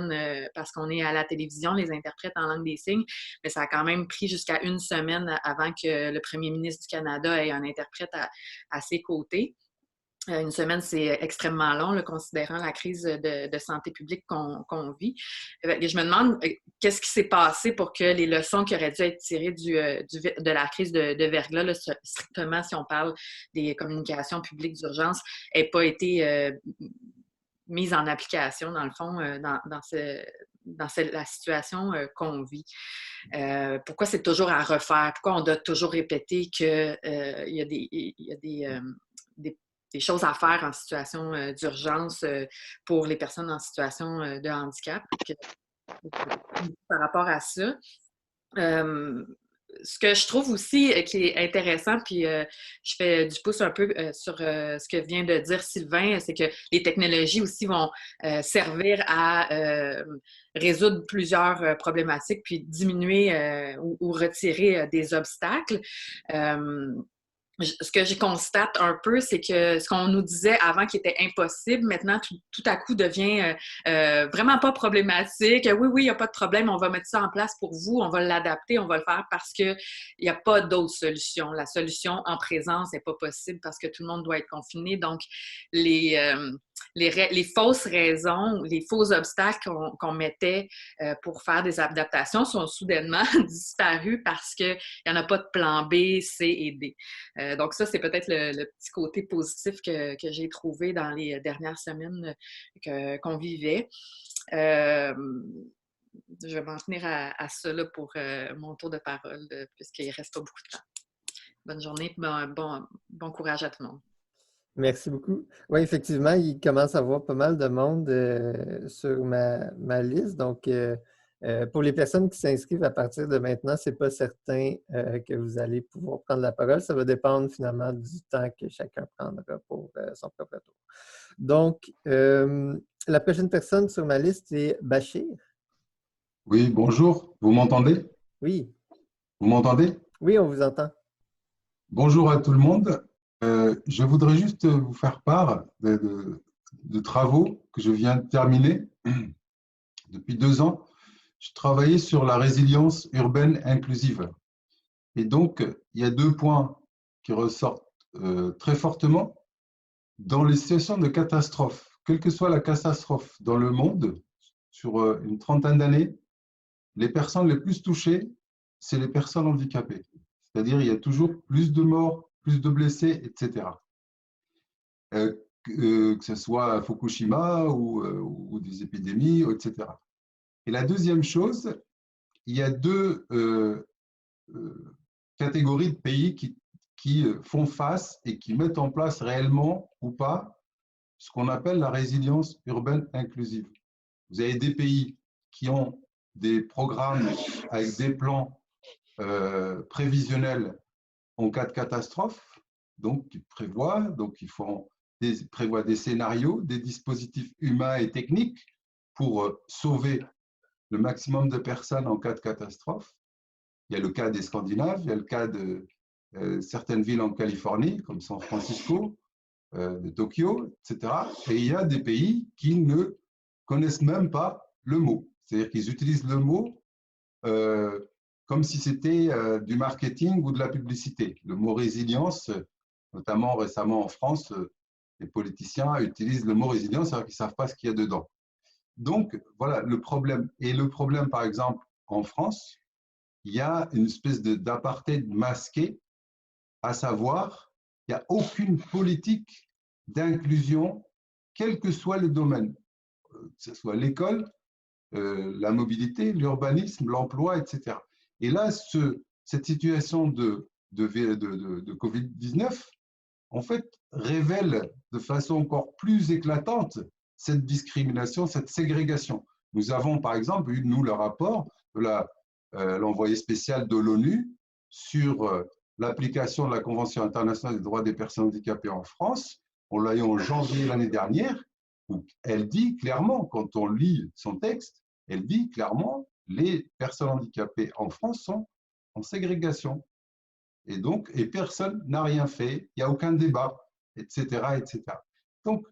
parce qu'on est à la télévision, les interprètes en langue des signes, mais ça a quand même pris jusqu'à une semaine avant que le premier ministre du Canada ait un interprète à ses côtés. Une semaine, c'est extrêmement long, là, considérant la crise de santé publique qu'on vit. Je me demande qu'est-ce qui s'est passé pour que les leçons qui auraient dû être tirées de la crise de verglas, là, strictement si on parle des communications publiques d'urgence, n'aient pas été mises en application, dans le fond, dans la situation qu'on vit. Pourquoi c'est toujours à refaire? Pourquoi on doit toujours répéter qu'il y a des choses à faire en situation d'urgence pour les personnes en situation de handicap. Par rapport à ça, ce que je trouve aussi qui est intéressant, puis je fais du pouce un peu sur ce que vient de dire Sylvain, c'est que les technologies aussi vont servir à résoudre plusieurs problématiques, puis diminuer ou retirer des obstacles. Ce que je constate un peu, c'est que ce qu'on nous disait avant qui était impossible, maintenant, tout à coup devient vraiment pas problématique. Oui, il n'y a pas de problème, on va mettre ça en place pour vous, on va l'adapter, on va le faire parce qu'il n'y a pas d'autre solution. La solution en présence n'est pas possible parce que tout le monde doit être confiné. Donc, les fausses raisons, les faux obstacles qu'on mettait pour faire des adaptations sont soudainement disparus parce qu'il n'y en a pas de plan B, C et D. Donc ça, c'est peut-être le petit côté positif que j'ai trouvé dans les dernières semaines qu'on vivait. je vais m'en tenir à ça là, pour mon tour de parole, puisqu'il ne reste pas beaucoup de temps. Bonne journée, bon courage à tout le monde. Merci beaucoup. Oui, effectivement, il commence à y avoir pas mal de monde sur ma liste. Donc, pour les personnes qui s'inscrivent à partir de maintenant, ce n'est pas certain que vous allez pouvoir prendre la parole. Ça va dépendre finalement du temps que chacun prendra pour son propre tour. Donc, la prochaine personne sur ma liste est Bachir. Oui, bonjour. Vous m'entendez? Oui. Vous m'entendez? Oui, on vous entend. Bonjour à tout le monde. Je voudrais juste vous faire part de travaux que je viens de terminer. Depuis 2 ans, je travaillais sur la résilience urbaine inclusive. Et donc, il y a 2 points qui ressortent très fortement. Dans les situations de catastrophe, quelle que soit la catastrophe dans le monde, sur une trentaine d'années, les personnes les plus touchées, c'est les personnes handicapées. C'est-à-dire il y a toujours plus de morts, plus de blessés, etc. Que ce soit à Fukushima ou des épidémies, etc. Et la deuxième chose, il y a 2 catégories de pays qui font face et qui mettent en place réellement ou pas ce qu'on appelle la résilience urbaine inclusive. Vous avez des pays qui ont des programmes avec des plans prévisionnels en cas de catastrophe, donc ils prévoient, prévoient des scénarios, des dispositifs humains et techniques pour sauver le maximum de personnes en cas de catastrophe. Il y a le cas des Scandinaves, il y a le cas de certaines villes en Californie, comme San Francisco, de Tokyo, etc. Et il y a des pays qui ne connaissent même pas le mot. C'est-à-dire qu'ils utilisent le mot comme si c'était du marketing ou de la publicité. Le mot résilience, notamment récemment en France, les politiciens utilisent le mot résilience alors qu'ils ne savent pas ce qu'il y a dedans. Donc, voilà le problème. Et le problème, par exemple, en France, il y a une espèce d'apartheid masqué, à savoir, il n'y a aucune politique d'inclusion, quel que soit le domaine, que ce soit l'école, la mobilité, l'urbanisme, l'emploi, etc. Et là, cette situation de Covid-19, en fait, révèle de façon encore plus éclatante cette discrimination, cette ségrégation. Nous avons, par exemple, eu, nous, le rapport de l'envoyé spécial de l'ONU sur l'application de la Convention internationale des droits des personnes handicapées en France. On l'a eu en janvier l'année dernière, où elle dit clairement, quand on lit son texte, elle dit clairement les personnes handicapées en France sont en ségrégation. Et donc, personne n'a rien fait, il n'y a aucun débat, etc., etc. Donc,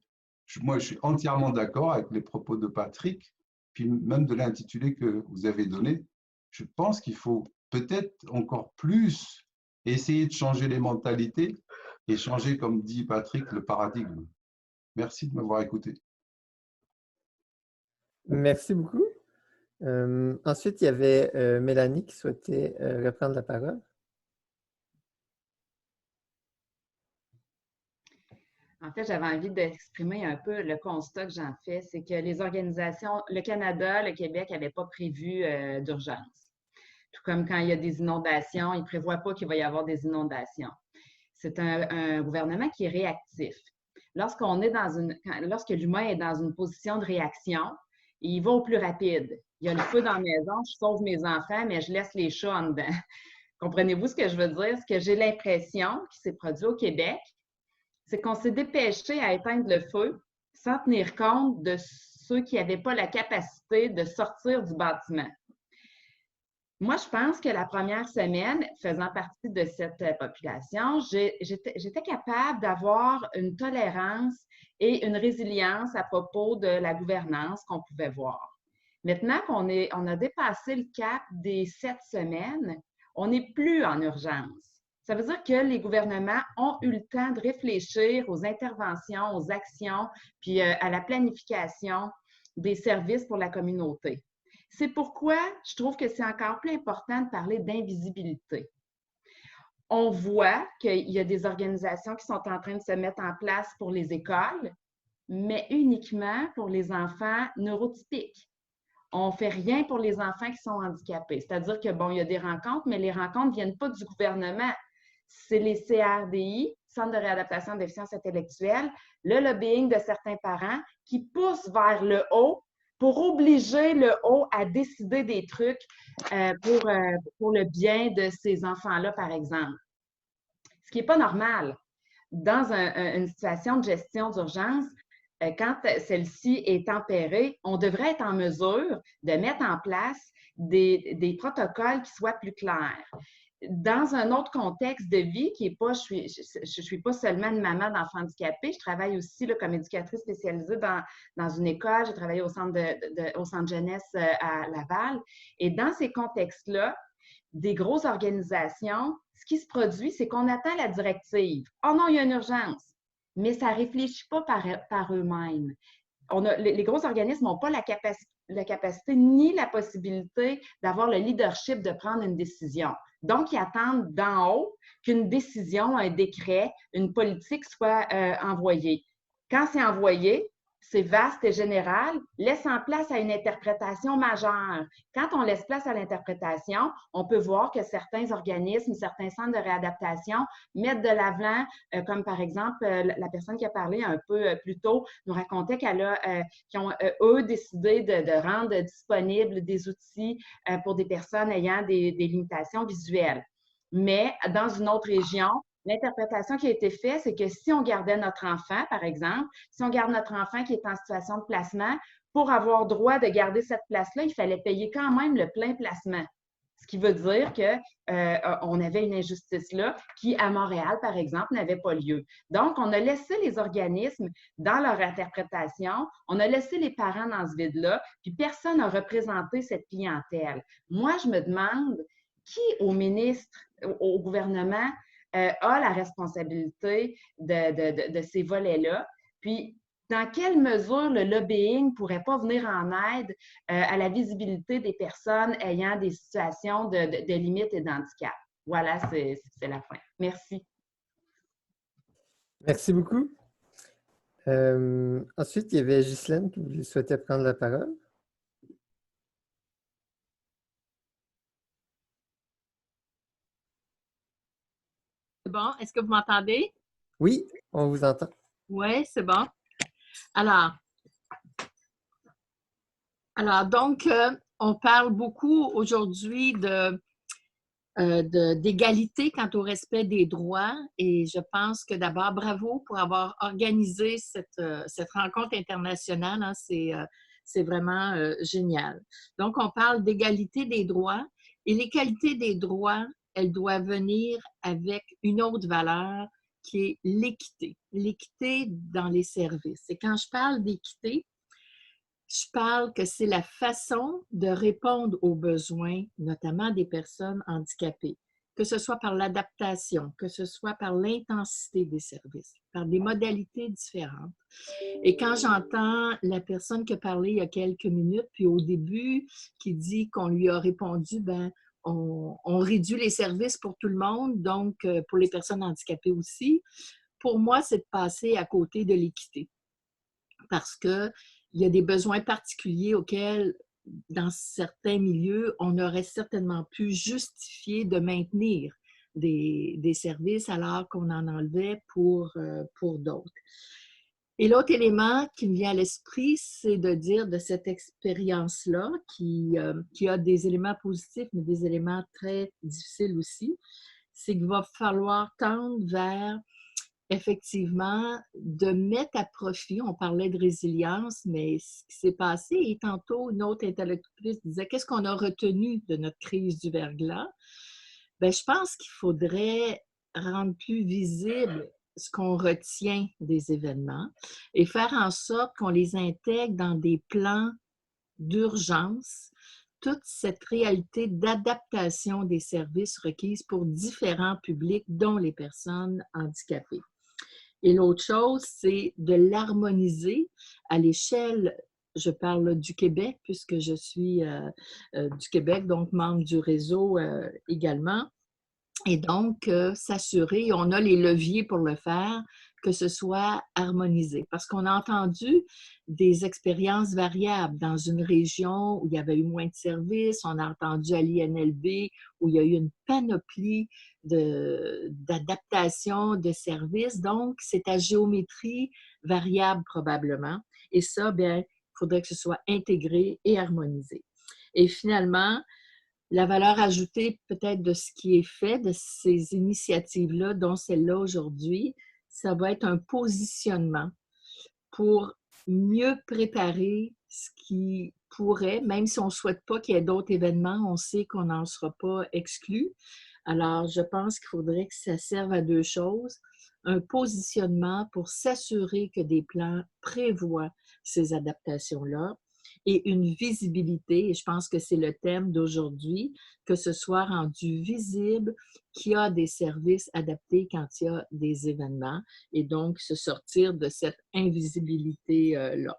moi, je suis entièrement d'accord avec les propos de Patrick, puis même de l'intitulé que vous avez donné. Je pense qu'il faut peut-être encore plus essayer de changer les mentalités et changer, comme dit Patrick, le paradigme. Merci de m'avoir écouté. Merci beaucoup. Ensuite, il y avait Mélanie qui souhaitait reprendre la parole. En fait, j'avais envie d'exprimer un peu le constat que j'en fais, c'est que les organisations, le Canada, le Québec n'avaient pas prévu d'urgence. Tout comme quand il y a des inondations, ils ne prévoient pas qu'il va y avoir des inondations. C'est un gouvernement qui est réactif. Lorsque l'humain est dans une position de réaction, il va au plus rapide. Il y a le feu dans la maison, je sauve mes enfants, mais je laisse les chats en dedans. Comprenez-vous ce que je veux dire? Ce que j'ai l'impression qui s'est produit au Québec, c'est qu'on s'est dépêché à éteindre le feu sans tenir compte de ceux qui n'avaient pas la capacité de sortir du bâtiment. Moi, je pense que la première semaine, faisant partie de cette population, j'étais capable d'avoir une tolérance et une résilience à propos de la gouvernance qu'on pouvait voir. Maintenant qu'on a dépassé le cap des 7 semaines, on n'est plus en urgence. Ça veut dire que les gouvernements ont eu le temps de réfléchir aux interventions, aux actions, puis à la planification des services pour la communauté. C'est pourquoi je trouve que c'est encore plus important de parler d'invisibilité. On voit qu'il y a des organisations qui sont en train de se mettre en place pour les écoles, mais uniquement pour les enfants neurotypiques. on ne fait rien pour les enfants qui sont handicapés. C'est-à-dire que, bon, il y a des rencontres, mais les rencontres ne viennent pas du gouvernement. C'est les CRDI, Centres de réadaptation de déficience intellectuelle, le lobbying de certains parents qui poussent vers le haut pour obliger le haut à décider des trucs pour le bien de ces enfants-là, par exemple. Ce qui n'est pas normal. Dans une situation de gestion d'urgence, quand celle-ci est tempérée, on devrait être en mesure de mettre en place des protocoles qui soient plus clairs. Dans un autre contexte de vie qui est pas, je suis pas seulement une maman d'enfants handicapés, je travaille aussi là, comme éducatrice spécialisée dans une école, j'ai travaillé au centre jeunesse à Laval. Et dans ces contextes-là, des grosses organisations, ce qui se produit, c'est qu'on attend la directive. Oh non, il y a une urgence, mais ça ne réfléchit pas par eux-mêmes. Les gros organismes n'ont pas la capacité ni la possibilité d'avoir le leadership de prendre une décision. Donc, ils attendent d'en haut qu'une décision, un décret, une politique soit envoyée. Quand c'est envoyé, c'est vaste et général, laisse en place à une interprétation majeure. Quand on laisse place à l'interprétation, on peut voir que certains organismes, certains centres de réadaptation mettent de l'avant, comme par exemple, la personne qui a parlé un peu plus tôt nous racontait qu'ils ont, eux, décidé de rendre disponibles des outils pour des personnes ayant des limitations visuelles. Mais dans une autre région, l'interprétation qui a été faite, c'est que si on gardait notre enfant, par exemple, si on garde notre enfant qui est en situation de placement, pour avoir droit de garder cette place-là, il fallait payer quand même le plein placement. Ce qui veut dire qu'on avait une injustice là qui, à Montréal, par exemple, n'avait pas lieu. Donc, on a laissé les organismes dans leur interprétation, on a laissé les parents dans ce vide-là, puis personne n'a représenté cette clientèle. Moi, je me demande qui, au ministre, au gouvernement, a la responsabilité de ces volets-là. Puis, dans quelle mesure le lobbying ne pourrait pas venir en aide à la visibilité des personnes ayant des situations de limite et d'handicap? Voilà, c'est la fin. Merci. Merci beaucoup. Ensuite, il y avait Ghislaine qui souhaitait prendre la parole. Bon, est-ce que vous m'entendez? Oui, on vous entend. Oui, c'est bon. Alors donc, on parle beaucoup aujourd'hui d'égalité quant au respect des droits et je pense que d'abord, bravo pour avoir organisé cette rencontre internationale. Hein, c'est vraiment génial. Donc, on parle d'égalité des droits et l'égalité des droits, elle doit venir avec une autre valeur qui est l'équité. L'équité dans les services. Et quand je parle d'équité, je parle que c'est la façon de répondre aux besoins, notamment des personnes handicapées, que ce soit par l'adaptation, que ce soit par l'intensité des services, par des modalités différentes. Et quand j'entends la personne qui a parlé il y a quelques minutes, puis au début, qui dit qu'on lui a répondu, ben on réduit les services pour tout le monde, donc pour les personnes handicapées aussi. Pour moi, c'est de passer à côté de l'équité. Parce qu'il y a des besoins particuliers auxquels, dans certains milieux, on aurait certainement pu justifier de maintenir des services alors qu'on en enlevait pour d'autres. Et l'autre élément qui me vient à l'esprit, c'est de dire de cette expérience-là, qui a des éléments positifs, mais des éléments très difficiles aussi, c'est qu'il va falloir tendre vers, effectivement, de mettre à profit, on parlait de résilience, mais ce qui s'est passé, et tantôt, une autre interlocutrice disait, qu'est-ce qu'on a retenu de notre crise du verglas? Bien, je pense qu'il faudrait rendre plus visible ce qu'on retient des événements et faire en sorte qu'on les intègre dans des plans d'urgence, toute cette réalité d'adaptation des services requises pour différents publics, dont les personnes handicapées. Et l'autre chose, c'est de l'harmoniser à l'échelle, je parle du Québec, puisque je suis du Québec, donc membre du réseau également. Et donc, s'assurer, on a les leviers pour le faire, que ce soit harmonisé. Parce qu'on a entendu des expériences variables dans une région où il y avait eu moins de services, on a entendu à l'INLB où il y a eu une panoplie d'adaptation de services. Donc, c'est à géométrie variable probablement. Et ça, bien, il faudrait que ce soit intégré et harmonisé. Et finalement, la valeur ajoutée peut-être de ce qui est fait, de ces initiatives-là, dont celle-là aujourd'hui, ça va être un positionnement pour mieux préparer ce qui pourrait, même si on ne souhaite pas qu'il y ait d'autres événements, on sait qu'on n'en sera pas exclu. Alors, je pense qu'il faudrait que ça serve à deux choses. Un positionnement pour s'assurer que des plans prévoient ces adaptations-là et une visibilité, et je pense que c'est le thème d'aujourd'hui, que ce soit rendu visible qu'il y a des services adaptés quand il y a des événements et donc se sortir de cette invisibilité-là.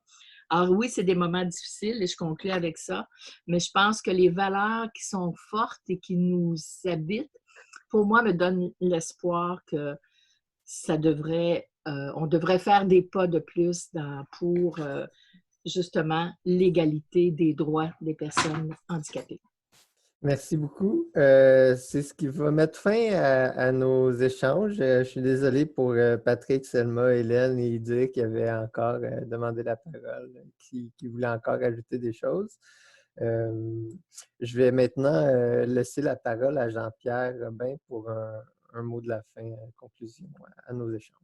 Alors oui, c'est des moments difficiles et je conclue avec ça, mais je pense que les valeurs qui sont fortes et qui nous habitent, pour moi, me donnent l'espoir que ça devrait, on devrait faire des pas de plus pour justement l'égalité des droits des personnes handicapées. Merci beaucoup. C'est ce qui va mettre fin à nos échanges. Je suis désolé pour Patrick, Selma, Hélène et Idir qui avaient encore demandé la parole, qui voulaient encore ajouter des choses. Je vais maintenant laisser la parole à Jean-Pierre Robin pour un mot de la fin, conclusion à nos échanges.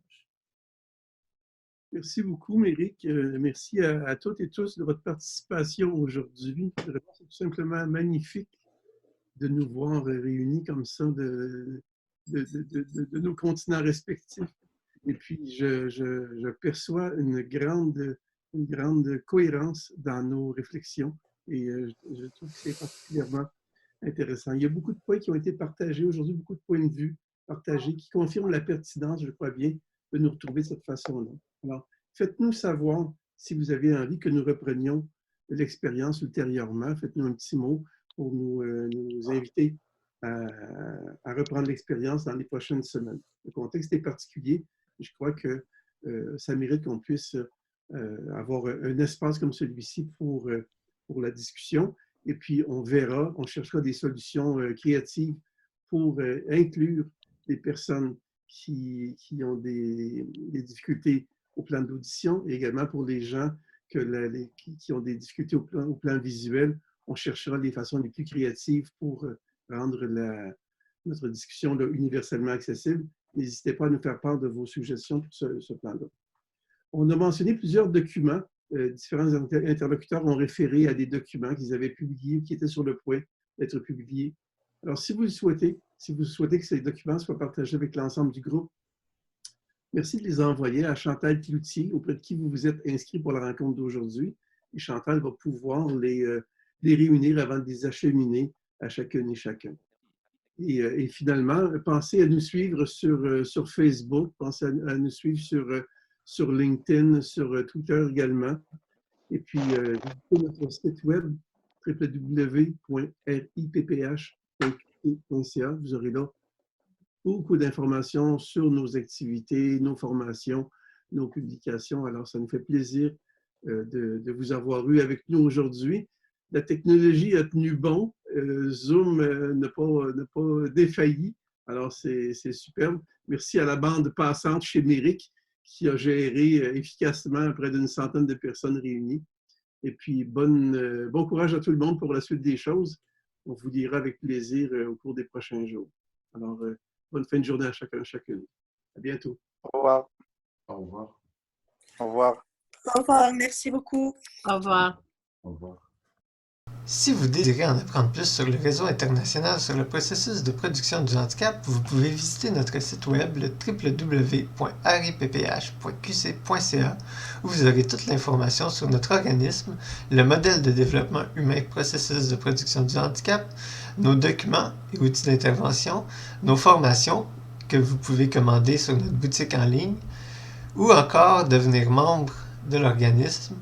Merci beaucoup, Méric. Merci à toutes et tous de votre participation aujourd'hui. C'est tout simplement magnifique de nous voir réunis comme ça de nos continents respectifs. Et puis, je perçois une grande cohérence dans nos réflexions et je trouve que c'est particulièrement intéressant. Il y a beaucoup de points qui ont été partagés aujourd'hui, beaucoup de points de vue partagés qui confirment la pertinence, je crois bien, de nous retrouver de cette façon-là. Alors, faites-nous savoir si vous avez envie que nous reprenions l'expérience ultérieurement. Faites-nous un petit mot pour nous inviter à reprendre l'expérience dans les prochaines semaines. Le contexte est particulier et je crois que ça mérite qu'on puisse avoir un espace comme celui-ci pour la discussion. Et puis, on verra, on cherchera des solutions créatives pour inclure les personnes qui ont des difficultés au plan d'audition et également pour les gens qui ont des difficultés au plan visuel. On cherchera les façons les plus créatives pour rendre notre discussion là, universellement accessible. N'hésitez pas à nous faire part de vos suggestions pour ce plan-là. On a mentionné plusieurs documents. Différents interlocuteurs ont référé à des documents qu'ils avaient publiés ou qui étaient sur le point d'être publiés. Alors, si vous le souhaitez, que ces documents soient partagés avec l'ensemble du groupe, merci de les envoyer à Chantal Cloutier, auprès de qui vous vous êtes inscrit pour la rencontre d'aujourd'hui. Et Chantal va pouvoir les réunir avant de les acheminer à chacune et chacun. Et finalement, pensez à nous suivre sur Facebook, pensez à nous suivre sur LinkedIn, sur Twitter également. Et puis, visitez notre site web www.ripph.qc.ca. Vous aurez là beaucoup d'informations sur nos activités, nos formations, nos publications. Alors, ça nous fait plaisir de vous avoir eu avec nous aujourd'hui. La technologie a tenu bon. Zoom n'a pas défailli. Alors, c'est superbe. Merci à la bande passante chez Méric qui a géré efficacement près d'une centaine de personnes réunies. Et puis, bon courage à tout le monde pour la suite des choses. On vous dira avec plaisir au cours des prochains jours. Alors, bonne fin de journée à chacun et chacune. À bientôt. Au revoir. Au revoir. Au revoir. Au revoir. Merci beaucoup. Au revoir. Au revoir. Si vous désirez en apprendre plus sur le réseau international sur le processus de production du handicap, vous pouvez visiter notre site web le www.ripph.qc.ca où vous aurez toute l'information sur notre organisme, le modèle de développement humain processus de production du handicap, nos documents et outils d'intervention, nos formations que vous pouvez commander sur notre boutique en ligne ou encore devenir membre de l'organisme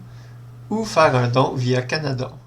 ou faire un don via Canada.